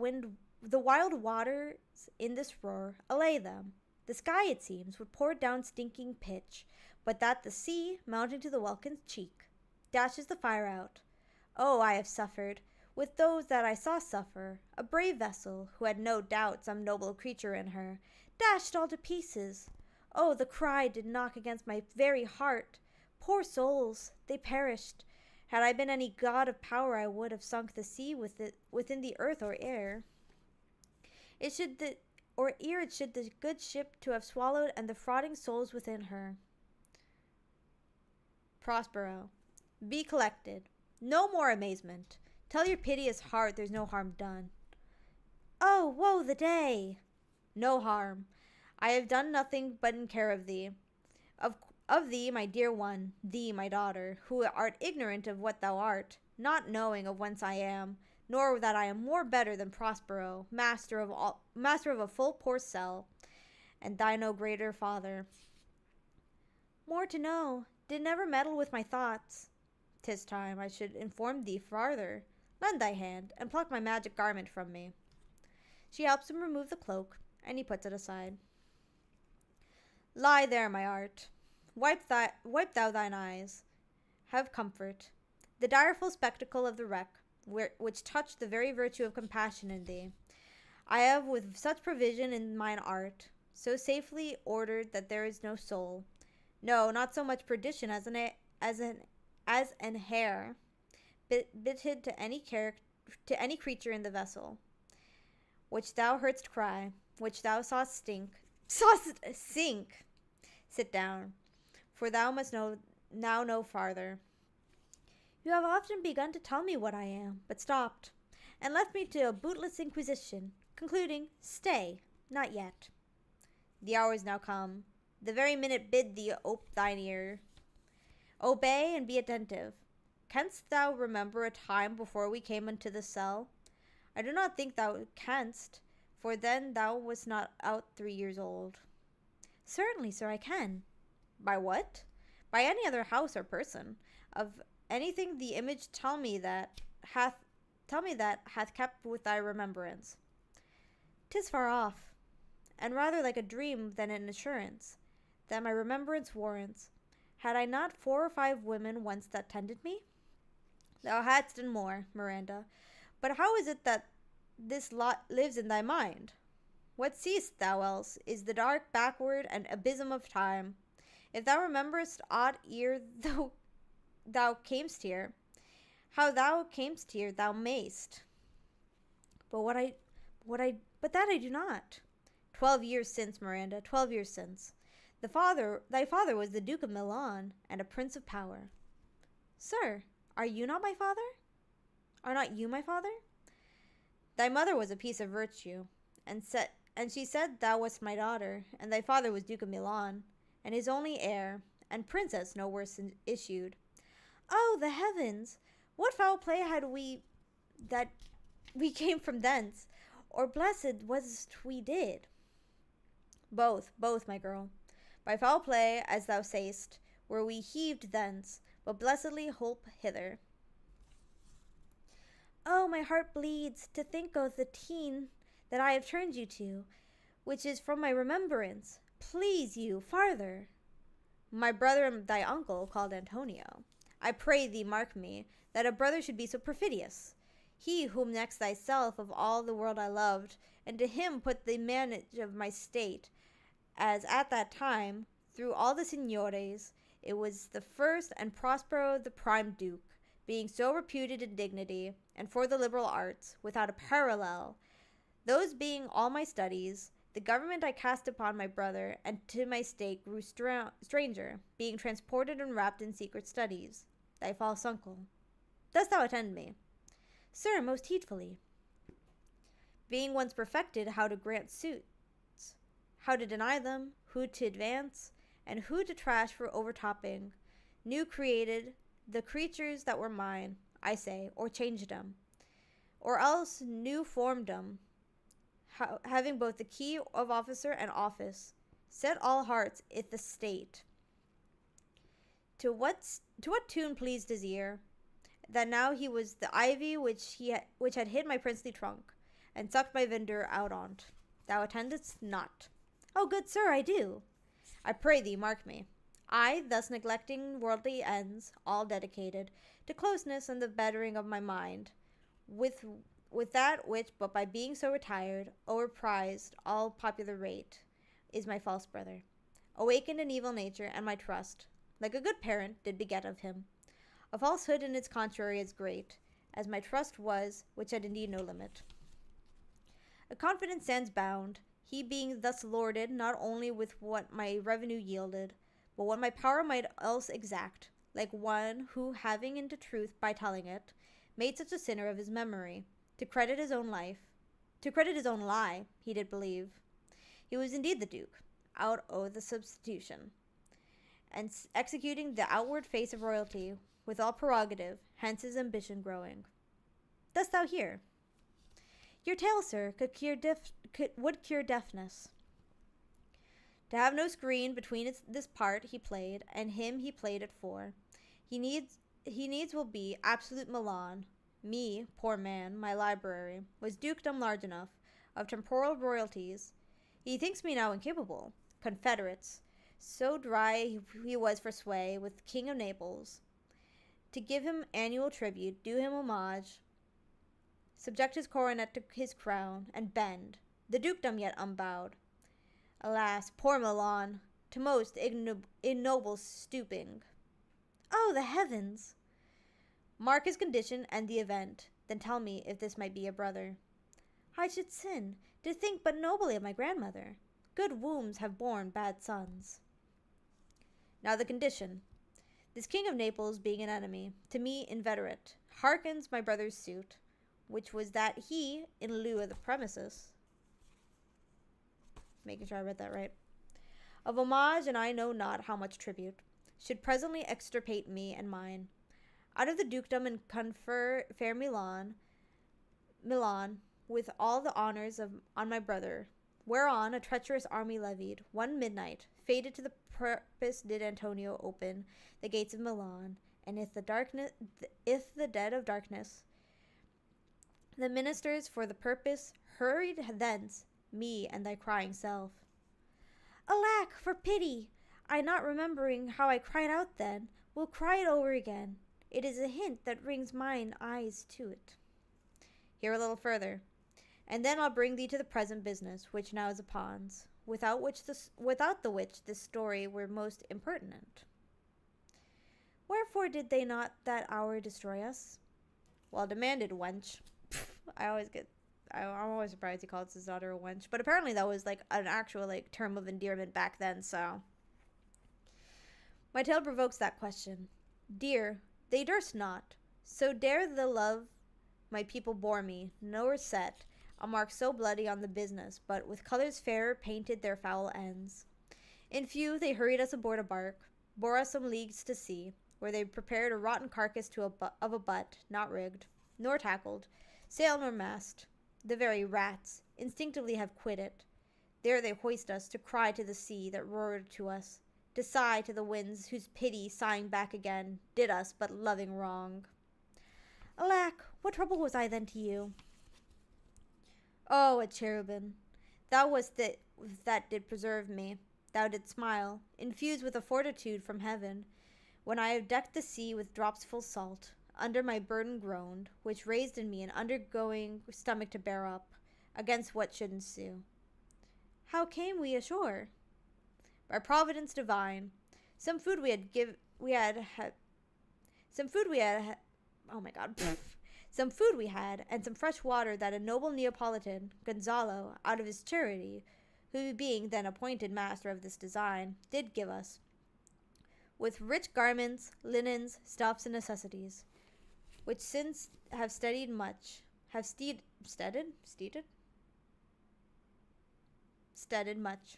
Speaker 1: wild waters in this roar, allay them. The sky, it seems, would pour down stinking pitch, but that the sea, mounting to the welkin's cheek, dashes the fire out. Oh, I have suffered, with those that I saw suffer, a brave vessel, who had no doubt some noble creature in her, dashed all to pieces. Oh, the cry did knock against my very heart. Poor souls, they perished. Had I been any god of power, I would have sunk the sea within the earth or air. It should the good ship to have swallowed, and the frauding souls within her. Prospero. Be collected. No more amazement. Tell your piteous heart there's no harm done. Oh, woe the day! No harm. I have done nothing but in care of thee. Of thee, my dear one, thee, my daughter, who art ignorant of what thou art, not knowing of whence I am, nor that I am more better than Prospero, master of all master of a full poor cell, and thy no greater father. More to know, did never meddle with my thoughts. 'Tis time I should inform thee farther. Lend thy hand, and pluck my magic garment from me. She helps him remove the cloak, and he puts it aside. Lie there, my art. Wipe thou thine eyes. Have comfort. The direful spectacle of the wreck, which touched the very virtue of compassion in thee, I have with such provision in mine art, so safely ordered that there is no soul, no, not so much perdition as an hair, bitted to any creature in the vessel, which thou heardst cry, which thou sawest sink. Sit down, for thou must now know farther. You have often begun to tell me what I am, but stopped, and left me to a bootless inquisition, concluding, stay, not yet. The hour is now come. The very minute bid thee ope thine ear. Obey and be attentive. Canst thou remember a time before we came into the cell? I do not think thou canst, for then thou wast not out 3 years old. Certainly, sir, I can. By what? By any other house or person. Of anything the image tell me that hath kept with thy remembrance. 'Tis far off, and rather like a dream than an assurance, that my remembrance warrants. Had I not 4 or 5 women once that tended me? Thou hadst and more, Miranda. But how is it that this lot lives in thy mind? What seest thou else is the dark backward and abysm of time. If thou rememberest aught ere thou camest here, how thou camest here thou mayst. But that I do not. 12 years since, Miranda, 12 years since. Thy father was the Duke of Milan, and a prince of power. Sir, are you not my father? Are not you my father? Thy mother was a piece of virtue, and she said thou wast my daughter, and thy father was Duke of Milan, and his only heir, and princess no worse issued. Oh, the heavens! What foul play had we that we came from thence, or blessed was't we did? Both, my girl. By foul play, as thou say'st, were we heaved thence, but blessedly holp hither. Oh, my heart bleeds to think of the teen that I have turned you to, which is from my remembrance. Please you, farther. My brother and thy uncle called Antonio. I pray thee mark me, that a brother should be so perfidious. He whom next thyself of all the world I loved, and to him put the manage of my state, as at that time, through all the signores, it was the first, and Prospero the prime duke, being so reputed in dignity, and for the liberal arts, without a parallel. Those being all my studies, the government I cast upon my brother, and to my state grew stranger, being transported and wrapped in secret studies. Thy false uncle. Dost thou attend me? Sir, most heedfully. Being once perfected how to grant suits, how to deny them, who to advance, and who to trash for overtopping, new created the creatures that were mine, I say, or changed them, or else new formed them, having both the key of officer and office, set all hearts i'th the state. To what tune pleased his ear, that now he was the ivy which had hid my princely trunk, and sucked my vendor out on't. Thou attendest not. Oh, good sir, I do. I pray thee mark me. I, thus neglecting worldly ends, all dedicated to closeness and the bettering of my mind, with that which, but by being so retired, overprized all popular rate, is my false brother, awakened an evil nature, and my trust, like a good parent, did beget of him. A falsehood in its contrary as great, as my trust was, which had indeed no limit. A confidence stands bound, he being thus lorded not only with what my revenue yielded, but what my power might else exact, like one who, having into truth by telling it, made such a sinner of his memory, to credit his own lie, he did believe. He was indeed the Duke, out o' the substitution, and executing the outward face of royalty, with all prerogative, hence his ambition growing. Dost thou hear? Your tale, sir, would cure deafness. To have no screen between this part he played and him he played it for. He needs will be absolute Milan. Me, poor man, my library, was dukedom large enough, of temporal royalties. He thinks me now incapable. Confederates, so dry he was for sway, with King of Naples. To give him annual tribute, do him homage, subject his coronet to his crown, and bend, the dukedom yet unbowed. Alas, poor Milan, to most ignoble stooping. Oh, the heavens! Mark his condition and the event, then tell me if this might be a brother. I should sin, to think but nobly of my grandmother. Good wombs have borne bad sons. Now the condition. This king of Naples, being an enemy, to me inveterate, hearkens my brother's suit, which was that he, in lieu of the premises, making sure I read that right, of homage and I know not how much tribute, should presently extirpate me and mine, out of the dukedom and confer fair Milan, with all the honors on my brother, whereon a treacherous army levied, one midnight, fated to the purpose did Antonio open the gates of Milan, and if the dead of darkness, the ministers for the purpose hurried thence, me and thy crying self. Alack, for pity! I not remembering how I cried out then, will cry it over again. It is a hint that brings mine eyes to it. Hear a little further, and then I'll bring thee to the present business, which now is upon's, without the which this story were most impertinent. Wherefore did they not that hour destroy us? Well demanded, wench. I'm always surprised he calls his daughter a wench, but apparently that was like an actual like term of endearment back then, so. My tale provokes that question. Dear, they durst not, so dare the love my people bore me, nor set a mark so bloody on the business, but with colors fairer painted their foul ends. In few, they hurried us aboard a bark, bore us some leagues to sea, where they prepared a rotten carcass of a butt, not rigged, nor tackled, sail nor mast. The very rats instinctively have quit it. There they hoist us to cry to the sea that roared to us, to sigh to the winds whose pity, sighing back again, did us but loving wrong. Alack, what trouble was I then to you? Oh, a cherubim, thou wast that did preserve me. Thou didst smile, infused with a fortitude from heaven, when I have decked the sea with drops full salt, under my burden groaned, which raised in me an undergoing stomach to bear up against what should ensue. How came we ashore? By providence divine. Some food we had, and some fresh water that a noble Neapolitan, Gonzalo, out of his charity, who being then appointed master of this design, did give us, with rich garments, linens, stuffs, and necessities, which since have steadied much, steaded much.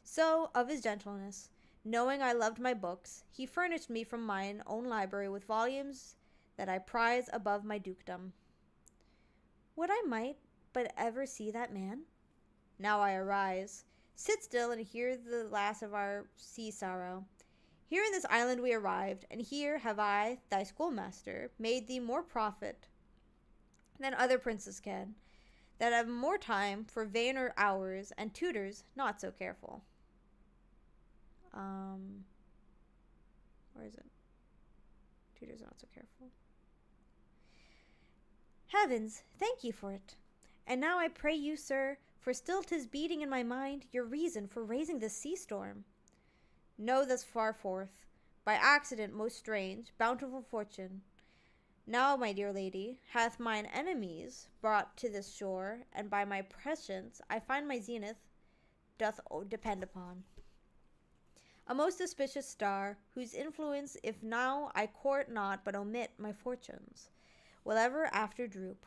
Speaker 1: So, of his gentleness, knowing I loved my books, he furnished me from mine own library with volumes that I prize above my dukedom. Would I might but ever see that man? Now I arise, sit still, and hear the last of our sea sorrow. Here in this island we arrived, and here have I, thy schoolmaster, made thee more profit than other princes can, that have more time for vainer hours, and tutors not so careful. Where is it? Tutors not so careful. Heavens, thank you for it. And now I pray you, sir, for still 'tis beating in my mind, your reason for raising this sea storm. Know thus far forth, by accident most strange, bountiful fortune, now, my dear lady, hath mine enemies brought to this shore, and by my prescience I find my zenith doth depend upon. A most auspicious star, whose influence, if now I court not but omit my fortunes, will ever after droop.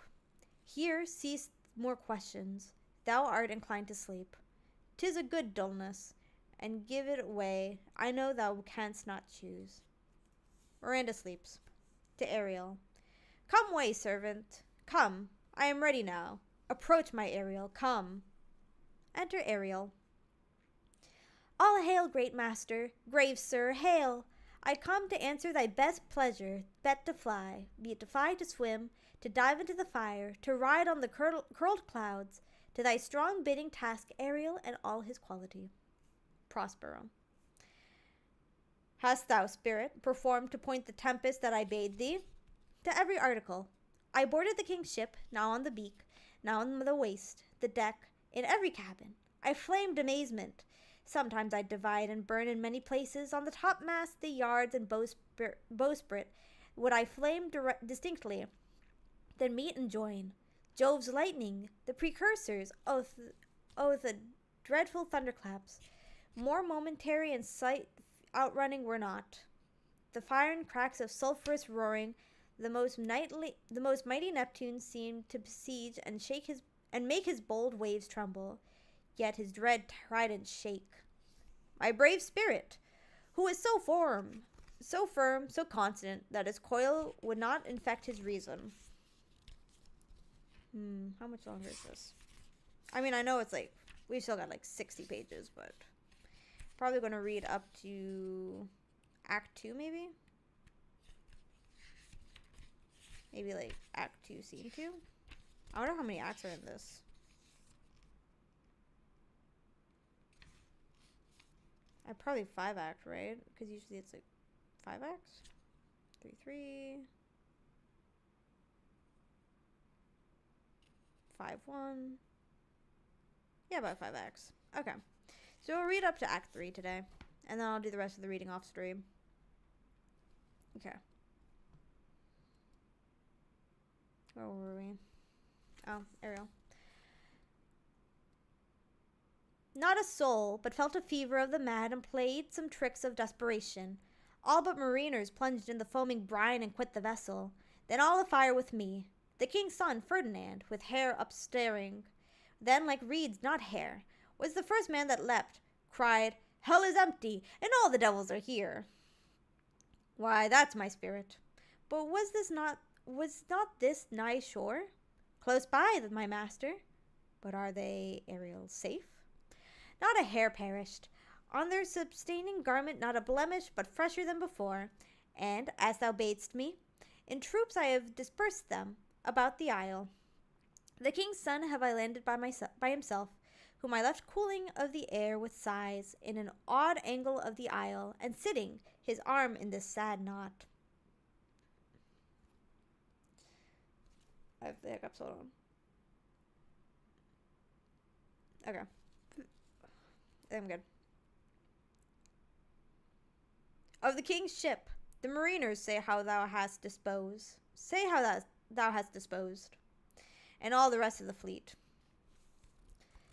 Speaker 1: Here cease more questions. Thou art inclined to sleep. 'Tis a good dullness, and give it way. I know thou canst not choose. Miranda sleeps. To Ariel. Come way, servant. Come, I am ready now. Approach, my Ariel, come. Enter Ariel. All hail, great master, grave sir, hail! I come to answer thy best pleasure, bet to fly, be it to fly, to swim, to dive into the fire, to ride on the curled clouds, to thy strong bidding task, Ariel, and all his quality. Prospero. Hast thou, spirit, performed to point the tempest that I bade thee? To every article. I boarded the king's ship, now on the beak, now on the waist, the deck, in every cabin. I flamed amazement. Sometimes I'd divide and burn in many places. On the topmast, the yards, and bowsprit would I flame distinctly, then meet and join. Jove's lightning, the precursors, the dreadful thunderclaps, more momentary and sight outrunning were not. The fire and cracks of sulphurous roaring, the most mighty Neptune seemed to besiege and make his bold waves tremble, yet his dread trident shake. My brave spirit, who is so firm, so constant, that his coil would not infect his reason. How much longer is this? I mean, I know it's like, we've still got like 60 pages, but probably going to read up to Act 2, maybe? Maybe like Act 2, Scene 2? I wonder how many acts are in this. Probably 5 act, right? Because usually it's like 5 acts? 3, 5, 1. Yeah, about 5 acts. Okay. So we'll read up to Act 3 today. And then I'll do the rest of the reading off stream. Okay. Where were we? Oh, Ariel. Not a soul, but felt a fever of the mad and played some tricks of desperation. All but mariners plunged in the foaming brine and quit the vessel. Then all afire with me. The king's son, Ferdinand, with hair upstaring, then like reeds, not hair, was the first man that leapt, cried, Hell is empty, and all the devils are here. Why, that's my spirit. But was not this nigh shore? Close by, my master. But are they, Ariel, safe? Not a hair perished. On their sustaining garment not a blemish, but fresher than before. And, as thou badest me, in troops I have dispersed them about the isle. The king's son have I landed by himself, whom I left cooling of the air with sighs in an odd angle of the isle, and sitting, his arm in this sad knot. I have the hiccups, hold on. Okay. I'm good. Of the king's ship, the mariners say how thou hast disposed. Thou hast disposed. And all the rest of the fleet.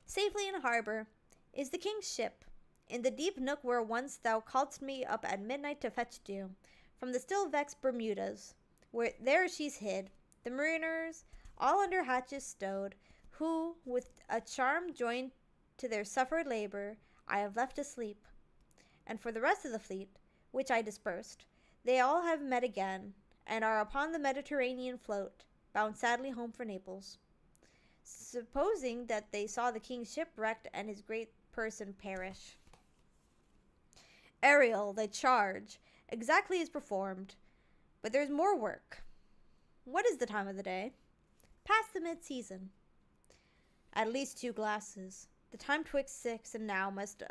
Speaker 1: Safely in harbor is the king's ship, in the deep nook where once thou calledst me up at midnight to fetch dew, from the still vexed Bermudas, where there she's hid, the mariners all under hatches stowed, who, with a charm joined to their suffered labor, I have left asleep. And for the rest of the fleet, which I dispersed, they all have met again, and are upon the Mediterranean float, bound sadly home for Naples. Supposing that they saw the king's ship wrecked and his great person perish. Ariel, thy charge, exactly is performed, but there's more work. What is the time of the day? Past the mid-season. At least 2 glasses. The time 'twixt 6 and now must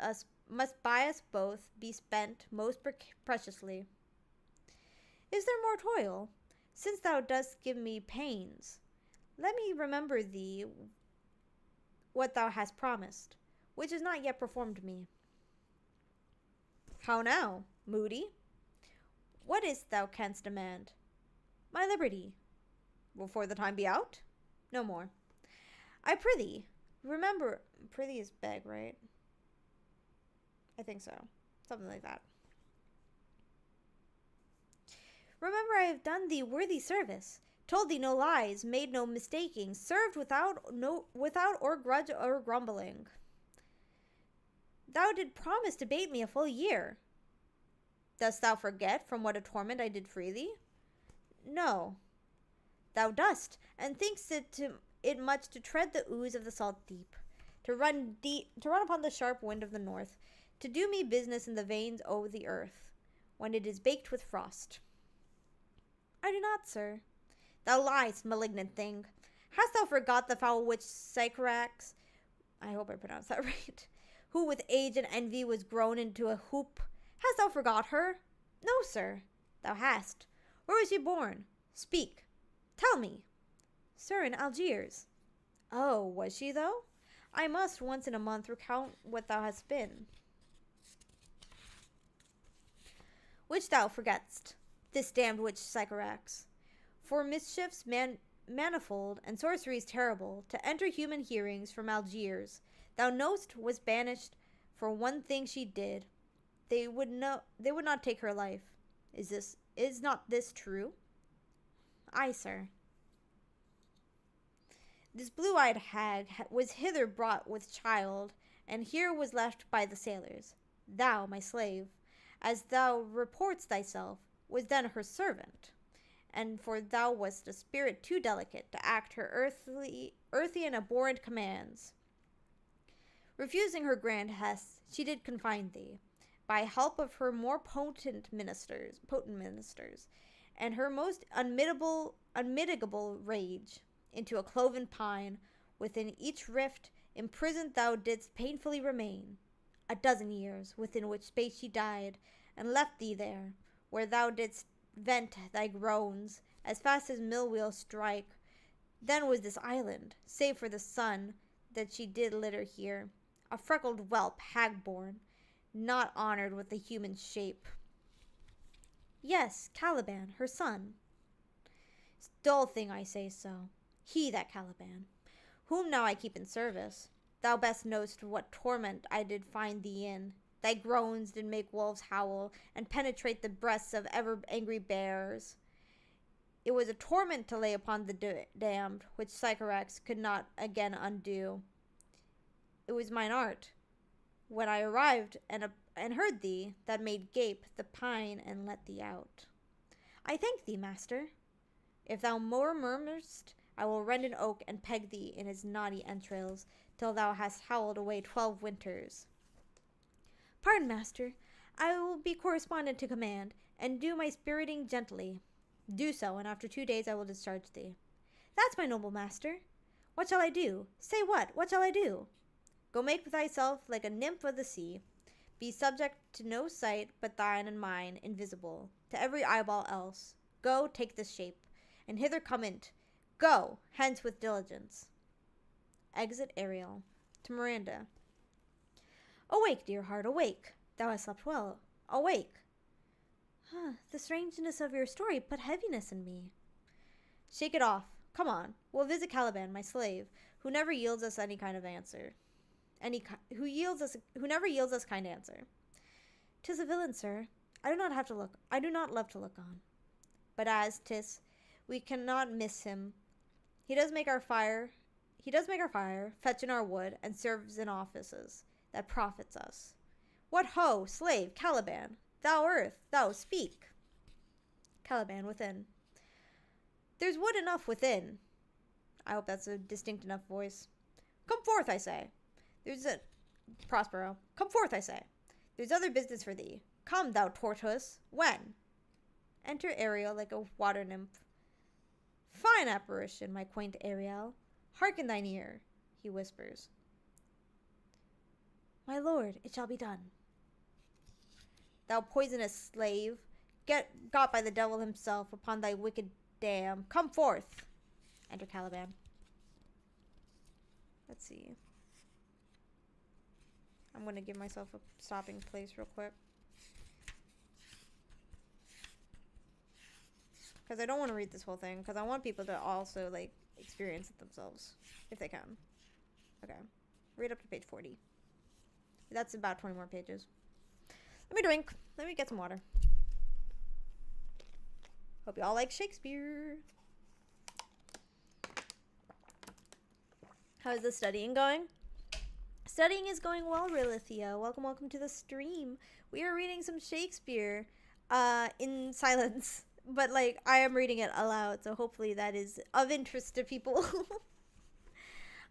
Speaker 1: by us both be spent most preciously. Is there more toil? Since thou dost give me pains, let me remember thee what thou hast promised, which is not yet performed me. How now, moody? What is't thou canst demand? My liberty. Before the time be out? No more. I prithee, remember, prithee is beg, right? I think so. Something like that. Remember I have done thee worthy service, told thee no lies, made no mistaking, served without or grudge or grumbling. Thou did promise to bate me a full year. Dost thou forget from what a torment I did free thee? No. Thou dost, and thinkst it it much to tread the ooze of the salt deep, to run upon the sharp wind of the north, to do me business in the veins o' the earth, when it is baked with frost. I do not, sir. Thou liest, malignant thing. Hast thou forgot the foul witch Sycorax? I hope I pronounced that right. Who with age and envy was grown into a hoop? Hast thou forgot her? No, sir. Thou hast. Where was she born? Speak. Tell me. Sir, in Algiers. Oh, was she, though? I must, once in a month, recount what thou hast been. Which thou forgett'st, this damned witch Sycorax. For mischiefs manifold and sorceries terrible, to enter human hearings from Algiers, thou know'st was banished for one thing she did. They would not take her life. Is not this true? Aye, sir. This blue-eyed hag was hither brought with child, and here was left by the sailors. Thou, my slave, as thou reportst thyself, was then her servant, and for thou wast a spirit too delicate to act her earthy and abhorrent commands. Refusing her grand hests, she did confine thee, by help of her more potent ministers, and her most unmitigable rage, into a cloven pine, within each rift imprisoned thou didst painfully remain, 12 years, within which space she died, and left thee there, where thou didst vent thy groans, as fast as mill wheels strike. Then was this island, save for the sun, that she did litter here, a freckled whelp, hag-born, not honored with the human shape. Yes, Caliban, her son. Dull thing, I say so. He, that Caliban, whom now I keep in service. Thou best know'st what torment I did find thee in. Thy groans did make wolves howl, and penetrate the breasts of ever angry bears. It was a torment to lay upon the damned, which Sycorax could not again undo. It was mine art, when I arrived and heard thee, that made gape the pine and let thee out. I thank thee, master. If thou more murmurest, I will rend an oak and peg thee in his knotty entrails, till thou hast howled away 12 winters. Pardon, master. I will be correspondent to command, and do my spiriting gently. Do so, and after 2 days I will discharge thee. That's my noble master. What shall I do? Say what shall I do? Go make thyself like a nymph of the sea. Be subject to no sight but thine and mine, invisible, to every eyeball else. Go, take this shape, and hither come in't. Go, hence with diligence. Exit Ariel. To Miranda. Awake, dear heart, awake. Thou hast slept well. Awake. The strangeness of your story put heaviness in me. Shake it off. Come on. We'll visit Caliban, my slave, who never yields us any kind of answer. Who never yields us kind answer. 'Tis a villain, sir. I do not love to look on. But as 'tis, we cannot miss him. He does make our fire, fetch in our wood, and serves in offices that profits us. What ho, slave, Caliban, thou earth, thou speak. Caliban within. There's wood enough within. I hope that's a distinct enough voice. Come forth, I say. Prospero. Come forth, I say. There's other business for thee. Come, thou tortoise. When? Enter Ariel like a water nymph. Fine apparition, my quaint Ariel. Hearken thine ear, he whispers. My lord, it shall be done. Thou poisonous slave, got by the devil himself upon thy wicked dam. Come forth. Enter Caliban. Let's see. I'm going to give myself a stopping place real quick. Because I don't want to read this whole thing. Because I want people to also, like, experience it themselves. If they can. Okay. Read up to page 40. That's about 20 more pages. Let me drink. Let me get some water. Hope you all like Shakespeare. How is the studying going? Studying is going well, Rilithia. Welcome to the stream. We are reading some Shakespeare in silence. But, like, I am reading it aloud, so hopefully that is of interest to people.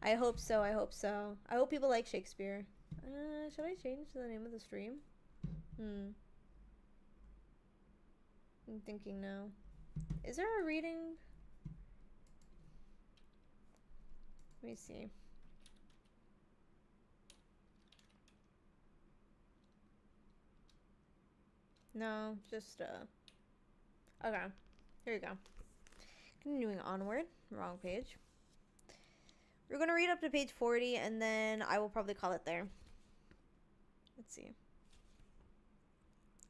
Speaker 1: I hope so. I hope so. I hope people like Shakespeare. Should I change the name of the stream? I'm thinking now. Is there a reading? Let me see. No, just okay. Here you go. Continuing onward. Wrong page. We're gonna read up to page 40 and then I will probably call it there. Let's see.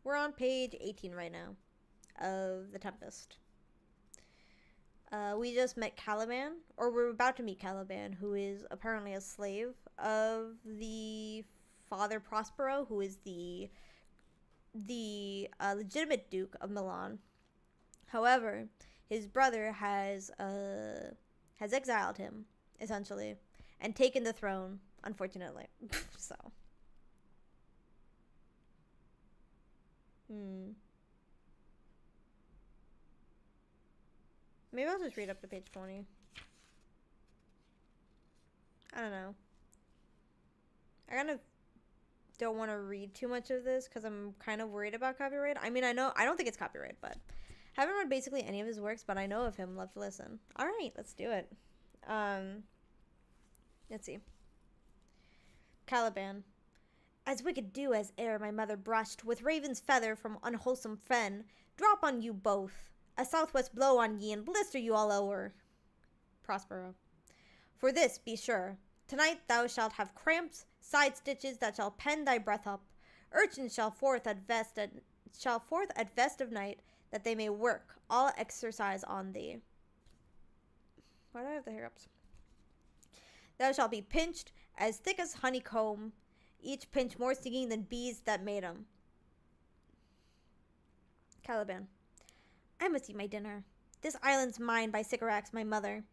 Speaker 1: We're on page 18 right now of The Tempest. We just met Caliban, or we're about to meet Caliban, who is apparently a slave of the Father Prospero, who is the legitimate Duke of Milan. However, his brother has exiled him, essentially, and taken the throne, unfortunately. So. Maybe I'll just read up to page 20. I don't know. I kind of don't want to read too much of this because I'm kind of worried about copyright. I mean, I don't think it's copyright, but I haven't read basically any of his works, but I know of him. Love to listen. All right, let's do it. Let's see. Caliban. As wicked dew as ere my mother brushed with raven's feather from unwholesome fen, drop on you both. A southwest blow on ye and blister you all o'er. Prospero. For this be sure, tonight thou shalt have cramps, side stitches that shall pen thy breath up. Urchins shall forth at vest of night, that they may work all exercise on thee. Why do I have the hiccups? Thou shalt be pinched as thick as honeycomb, each pinch more stinging than bees that made 'em. Caliban. I must eat my dinner. This island's mine by Sycorax, my mother,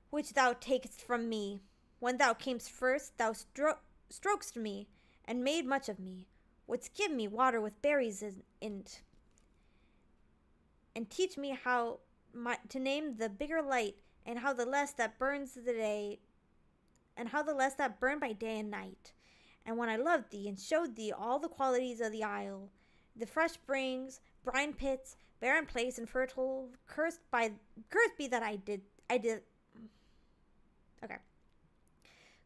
Speaker 1: which thou takest from me. When thou camest first, thou strokest me, and made much of me. Wouldst give me water with berries in't, and teach me how to name the bigger light, and how the less that burns the day, and how the less that burn by day and night. And when I loved thee, and showed thee all the qualities of the isle, the fresh springs, brine pits, barren place, and fertile, cursed be that I did. Okay.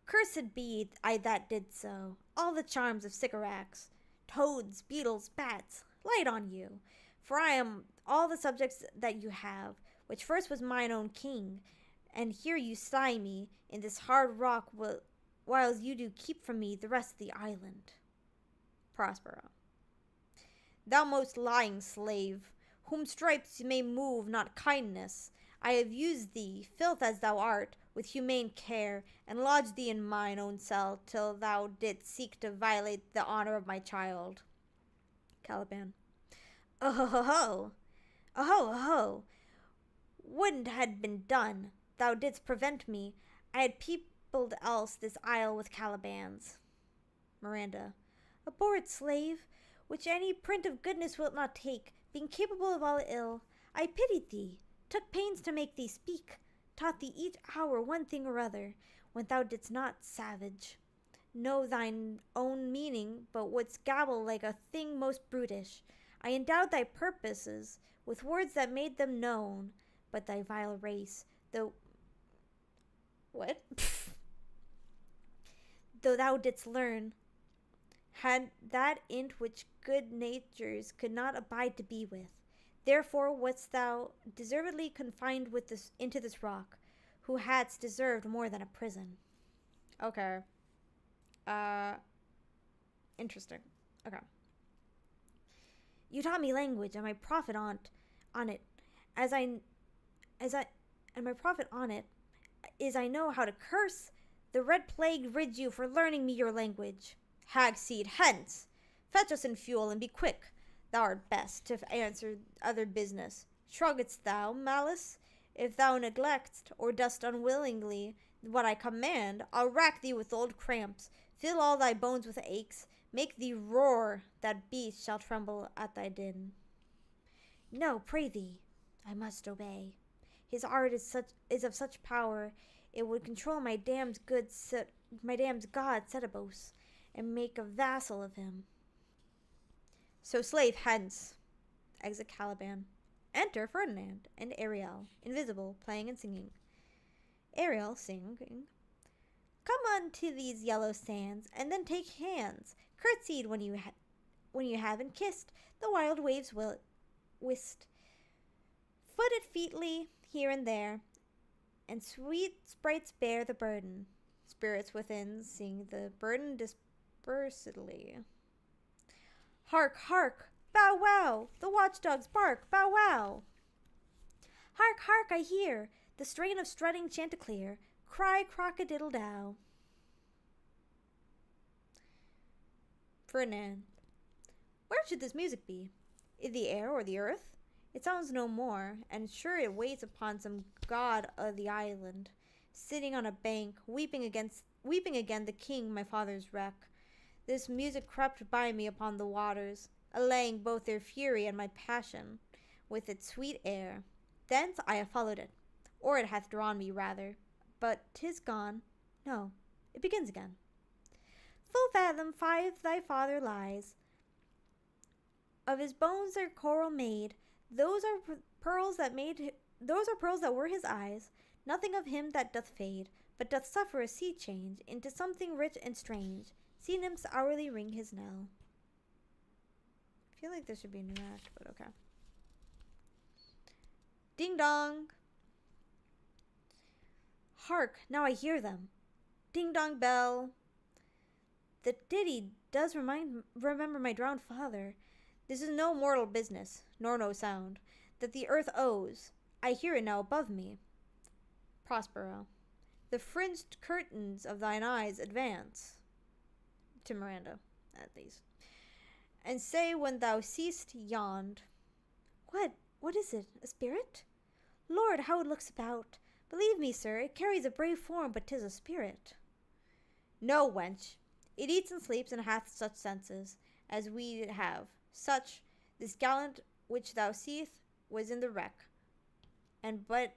Speaker 1: Cursed be I that did so. All the charms of Sycorax, toads, beetles, bats, light on you. For I am all the subjects that you have, which first was mine own king. And here you sigh me in this hard rock, whiles you do keep from me the rest of the island. Prospero. Thou most lying slave, whom stripes may move, not kindness, I have used thee, filth as thou art, with humane care, and lodged thee in mine own cell, till thou didst seek to violate the honor of my child. Caliban. Oh ho ho ho! Oh ho ho ho! Wouldn't had been done, thou didst prevent me, I had peopled else this isle with Calibans. Miranda. Abhorred slave, which any print of goodness wilt not take, being capable of all ill, I pitied thee, took pains to make thee speak, taught thee each hour one thing or other, when thou didst not, savage, know thine own meaning, but wouldst gabble like a thing most brutish. I endowed thy purposes with words that made them known, but thy vile race, though thou didst learn, had that int which good natures could not abide to be with. Therefore wast thou deservedly confined into this rock, who hadst deserved more than a prison. Okay. Interesting. Okay. You taught me language, and my profit on it, and my profit on it is I know how to curse. The red plague rid you for learning me your language. Hag seed, hence! Fetch us in fuel, and be quick. Thou art best to answer other business. Shruggest thou, malice? If thou neglect'st, or dost unwillingly what I command, I'll rack thee with old cramps, fill all thy bones with aches, make thee roar, that beasts shall tremble at thy din. No, pray thee, I must obey. His art is of such power, it would control my damned god Setebos, and make a vassal of him. So slave hence. Exit Caliban. Enter Ferdinand and Ariel, invisible, playing and singing. Ariel singing. Come unto these yellow sands, and then take hands, curtsied when you haven't kissed, the wild waves whist. Footed featly here and there, and sweet sprites bear the burden. Spirits within sing the burden dispersedly. Hark, hark, bow wow, the watchdogs bark, bow wow. Hark, hark, I hear the strain of strutting chanticleer, cry crocodiddle dow. Ferdinand. Where should this music be? In the air or the earth? It sounds no more, and sure it waits upon some god of the island, sitting on a bank, weeping again the king, my father's wreck. This music crept by me upon the waters, allaying both their fury and my passion, with its sweet air. Thence I have followed it, or it hath drawn me rather, but 'tis gone. No, it begins again. Full fathom 5 thy father lies, of his bones are coral made. Those are pearls that were his eyes. Nothing of him that doth fade, but doth suffer a sea change into something rich and strange. Sea nymphs hourly ring his knell. I feel like there should be a new act, but okay. Ding dong. Hark, now I hear them. Ding dong bell. The ditty does remember my drowned father. This is no mortal business, nor no sound, that the earth owes. I hear it now above me. Prospero. The fringed curtains of thine eyes advance. To Miranda, at least. And say when thou seest yond. What is it? A spirit? Lord, how it looks about. Believe me, sir, it carries a brave form, but 'tis a spirit. No, wench. It eats and sleeps, and hath such senses as we have. Such, this gallant which thou seest was in the wreck, and but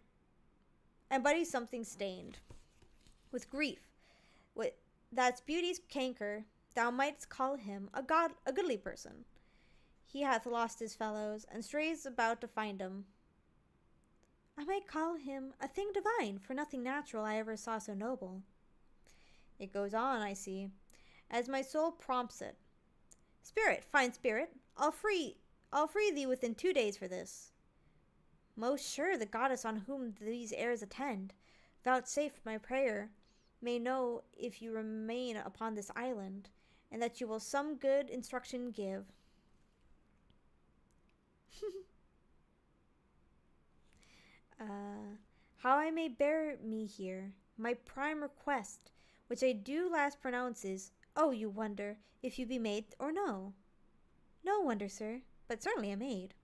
Speaker 1: he's something stained with grief. With that's beauty's canker, thou mightst call him a goodly person. He hath lost his fellows, and strays about to find 'em. I might call him a thing divine, for nothing natural I ever saw so noble. It goes on, I see, as my soul prompts it. Spirit, fine spirit, I'll free thee within 2 days for this. Most sure the goddess on whom these airs attend, vouchsafe my prayer, may know if you remain upon this island, and that you will some good instruction give. How I may bear me here, my prime request, which I do last pronounce is, oh, you wonder if you be maid or no. No wonder, sir, but certainly a maid.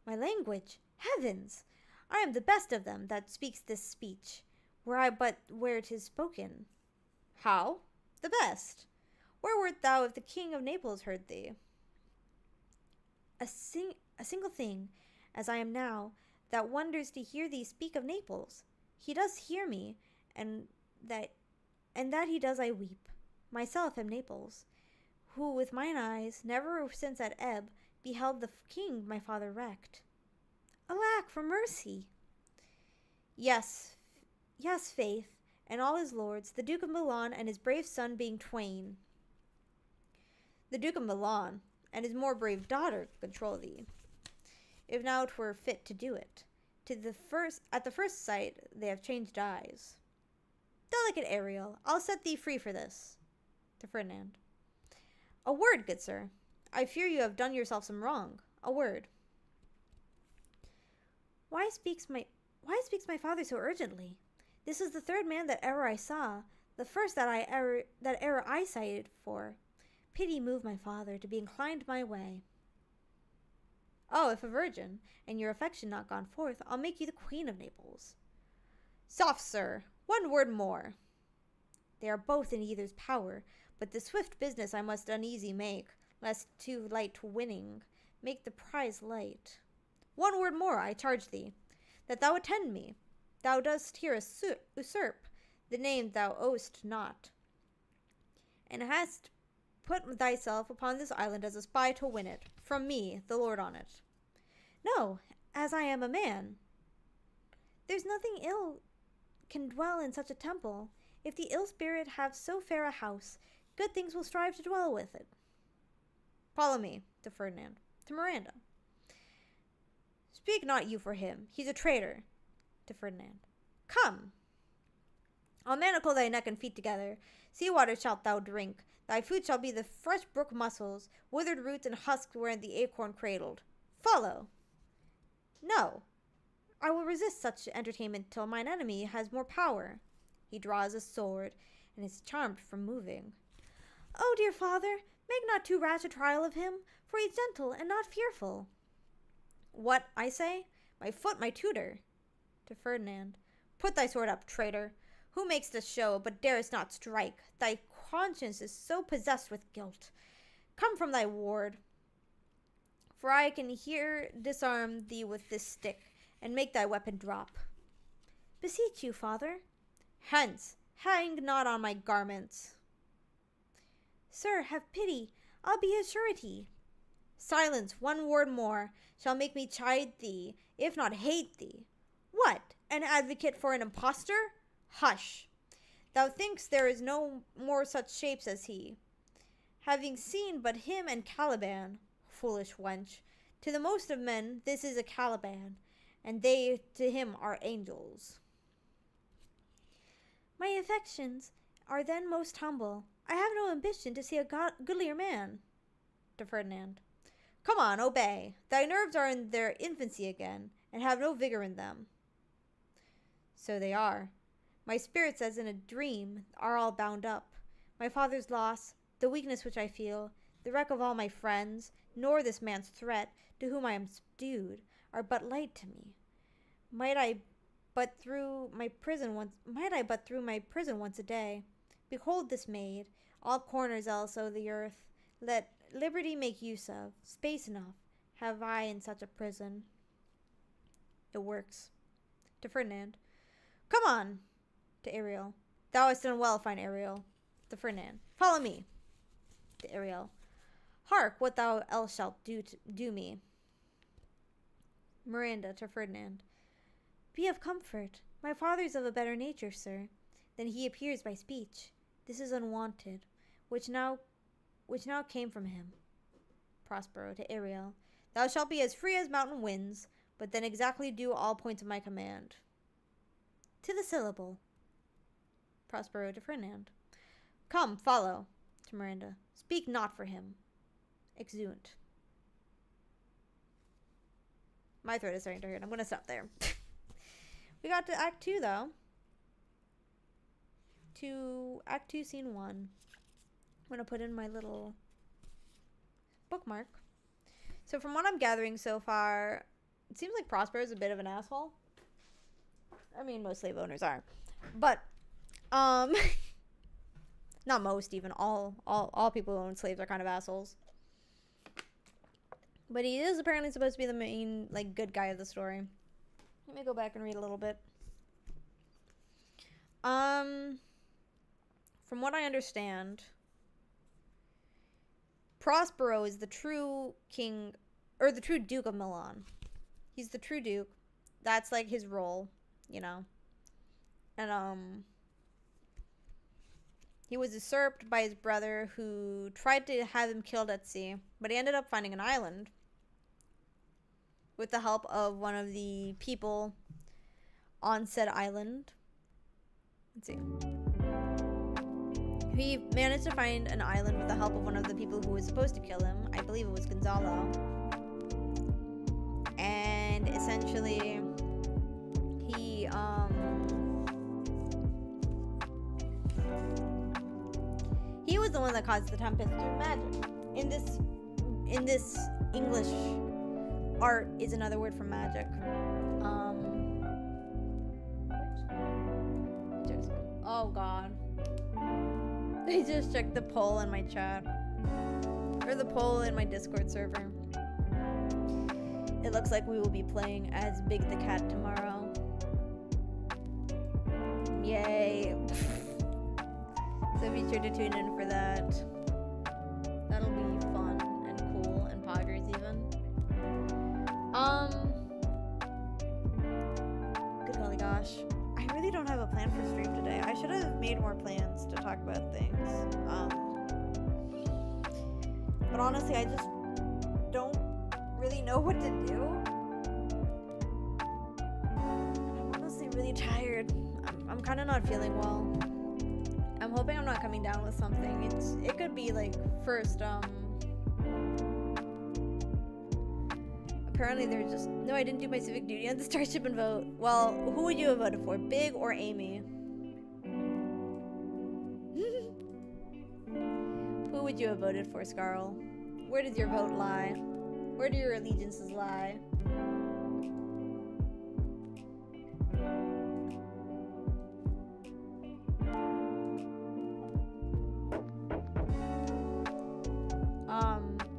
Speaker 1: My language, heavens! I am the best of them that speaks this speech, where 'tis spoken. How? The best? Where wert thou if the King of Naples heard thee? A single thing, as I am now, that wonders to hear thee speak of Naples. He does hear me, and that he does I weep. Myself am Naples, who with mine eyes, never since at ebb, beheld the king my father wrecked. Alack, for mercy! Yes, faith, and all his lords, the Duke of Milan and his brave son being twain. The Duke of Milan and his more brave daughter control thee, if now 'twere fit to do it. At the first sight they have changed eyes. Delicate Ariel, I'll set thee free for this. To Ferdinand. A word, good sir. I fear you have done yourself some wrong. A word. Why speaks my father so urgently? This is the third man that ever I saw, the first that ever I sighted for. Pity move my father to be inclined my way. Oh, if a virgin, and your affection not gone forth, I'll make you the queen of Naples. Soft, sir, 1 word more. They are both in either's power, but the swift business I must uneasy make, lest too light to winning, make the prize light. 1 word more, I charge thee, that thou attend me. thou dost here usurp the name thou owest not, and hast put thyself upon this island as a spy to win it, from me, the lord on it. No, as I am a man. There's nothing ill can dwell in such a temple. If the ill spirit have so fair a house, good things will strive to dwell with it. Follow me, to Ferdinand. To Miranda. Speak not you for him. He's a traitor. To Ferdinand. Come. I'll manacle thy neck and feet together. Sea water shalt thou drink. Thy food shall be the fresh brook mussels, withered roots and husks wherein the acorn cradled. Follow. No. I will resist such entertainment till mine enemy has more power. He draws a sword, and is charmed from moving. Oh, dear father, make not too rash a trial of him, for he is gentle and not fearful. What, I say? My foot, my tutor. To Ferdinand. Put thy sword up, traitor. Who makes the show, but darest not strike? Thy conscience is so possessed with guilt. Come from thy ward, for I can here disarm thee with this stick, and make thy weapon drop. Beseech you, father. Hence, hang not on my garments. Sir, have pity. I'll be his surety. Silence, one word more shall make me chide thee, if not hate thee. What, an advocate for an impostor? Hush. Thou think'st there is no more such shapes as he, having seen but him and Caliban. Foolish wench. To the most of men this is a Caliban, and they to him are angels. My affections are then most humble. I have no ambition to see a goodlier man. To Ferdinand. Come on, obey. Thy nerves are in their infancy again, and have no vigor in them. So they are. My spirits, as in a dream, are all bound up. My father's loss, the weakness which I feel, the wreck of all my friends, nor this man's threat, to whom I am subdued, are but light to me. Might I but through my prison once a day. Behold this maid, all corners else o' the earth, let liberty make use of, space enough have I in such a prison. It works. To Ferdinand. Come on. To Ariel. Thou hast done well, fine Ariel. To Ferdinand. Follow me. To Ariel. Hark, what thou else shalt do me. Miranda to Ferdinand. Be of comfort. My father's of a better nature, sir, than he appears by speech. This is unwonted, which now came from him. Prospero to Ariel. Thou shalt be as free as mountain winds, but then exactly do all points of my command. To the syllable. Prospero to Ferdinand. Come, follow. To Miranda. Speak not for him. Exeunt. My throat is starting to hurt. I'm going to stop there. We got to Act 2, though. To Act 2, Scene 1. I'm going to put in my little bookmark. So from what I'm gathering so far, it seems like Prospero is a bit of an asshole. I mean, most slave owners are. But, not most, even. All people who own slaves are kind of assholes. But he is apparently supposed to be the main, like, good guy of the story. Let me go back and read a little bit. From what I understand, Prospero is the true king, or the true Duke of Milan. He's the true Duke. That's, like, his role, you know. And, he was usurped by his brother, who tried to have him killed at sea, but he ended up finding an island with the help of one of the people on said island. Let's see. He managed to find an island with the help of one of the people who was supposed to kill him. I believe it was Gonzalo. And essentially, he was the one that caused the tempest through magic. In this English, art is another word for magic. Oh god. I just checked the poll in my chat. Or the poll in my Discord server. It looks like we will be playing as Big the Cat tomorrow. Yay. So be sure to tune in for that. That'll be fun and cool and poggers even. Good golly gosh. I really don't have a plan for stream today. I should have made more plans to talk about things. But honestly, I just don't really know what to do. I'm honestly really tired. I'm kind of not feeling well. I'm hoping I'm not coming down with something. It could be like first, apparently there's just, no, I didn't do my civic duty on the Starship and vote. Well, who would you have voted for, Big or Amy? Who would you have voted for, Scarl? Where does your vote lie? Where do your allegiances lie?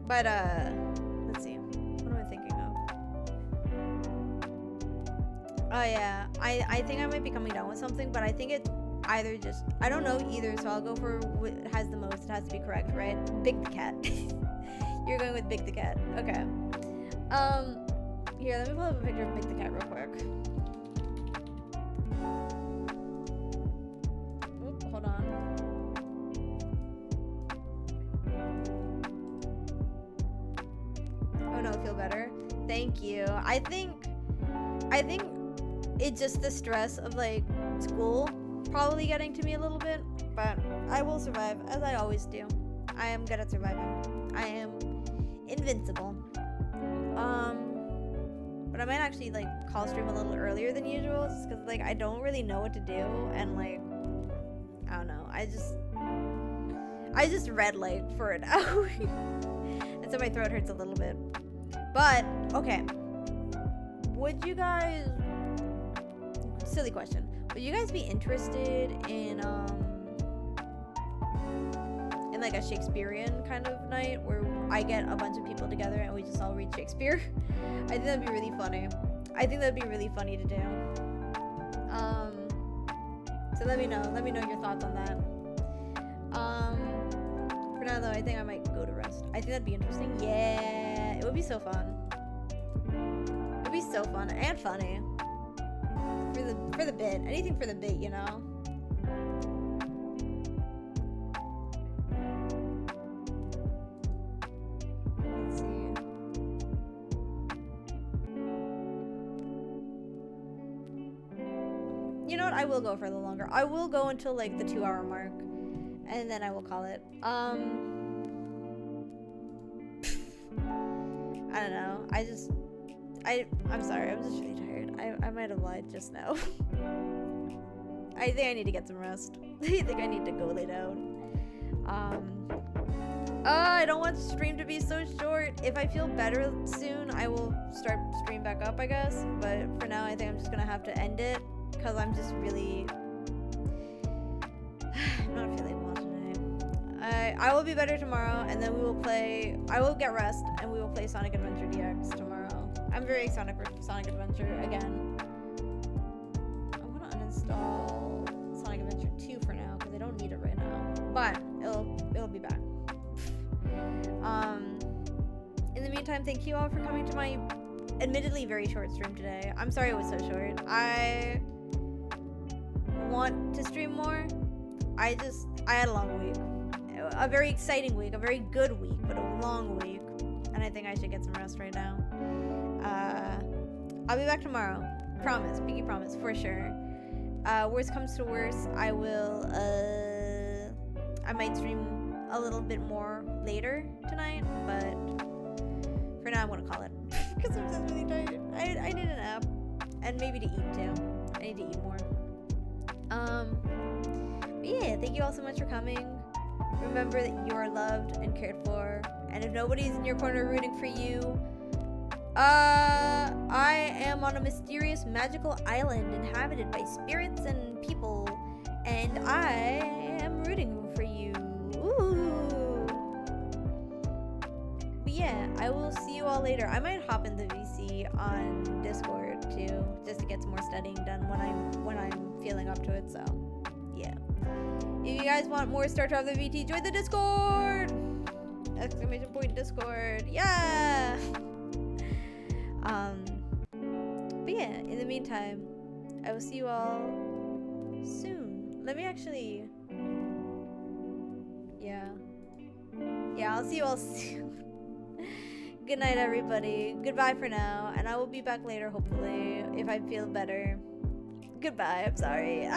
Speaker 1: But, let's see. What am I thinking of? Oh, yeah. I think I might be coming down with something, but I think it's either just, I don't know either, so I'll go for what has the most. It has to be correct, right? Big the Cat. You're going with Big the Cat. Okay. Here, let me pull up a picture of Big the Cat real quick. Oop, hold on. Oh no, feel better. Thank you. I think it's just the stress of like school probably getting to me a little bit, but I will survive as I always do. I am good at surviving. I am invincible. But I might actually like call stream a little earlier than usual just because like I don't really know what to do and like I don't know. I just red light for an hour. And so my throat hurts a little bit. But okay. Would you guys, silly question, would you guys be interested in like a Shakespearean kind of night where I get a bunch of people together and we just all read Shakespeare? I think that'd be really funny. I think that'd be really funny to do. So let me know your thoughts on that. For now though, I think I might go to rest. I think that'd be interesting. Yeah, it would be so fun. It'd be so fun and funny. For the bit. Anything for the bit, you know? Let's see. You know what? I will go for a little longer. I will go until like the 2-hour mark. And then I will call it. I don't know. I'm sorry. I'm just really tired. I might have lied just now. I think I need to get some rest. I think I need to go lay down. I don't want stream to be so short. If I feel better soon, I will start stream back up, I guess. But for now, I think I'm just gonna have to end it because I'm just really I'm not feeling well today. I will be better tomorrow, and then we will play. I will get rest, and we will play Sonic Adventure DX tomorrow. I'm very excited for Sonic Adventure again. I'm gonna uninstall Sonic Adventure 2 for now because I don't need it right now. But it'll be back. In the meantime, thank you all for coming to my admittedly very short stream today. I'm sorry it was so short. I want to stream more. I had a long week. A very exciting week, a very good week, but a long week. And I think I should get some rest right now. I'll be back tomorrow. Promise. Pinky promise, for sure. Worst comes to worst, I will, I might stream a little bit more later tonight, but for now I'm gonna call it. Because I'm just really tired. I need a nap. And maybe to eat too. I need to eat more. But yeah, thank you all so much for coming. Remember that you are loved and cared for. And if nobody's in your corner rooting for you, I am on a mysterious magical island inhabited by spirits and people. And I am rooting for you. Ooh. But yeah, I will see you all later. I might hop in the VC on Discord. too, just to get some more studying done when I'm feeling up to it. So yeah, if you guys want more Star Traveler VT, join the Discord! Exclamation point Discord. Yeah. But yeah, in the meantime, I will see you all soon. Let me actually, yeah, I'll see you all soon. Good night, everybody. Goodbye for now, and I will be back later, hopefully, if I feel better. Goodbye. I'm sorry.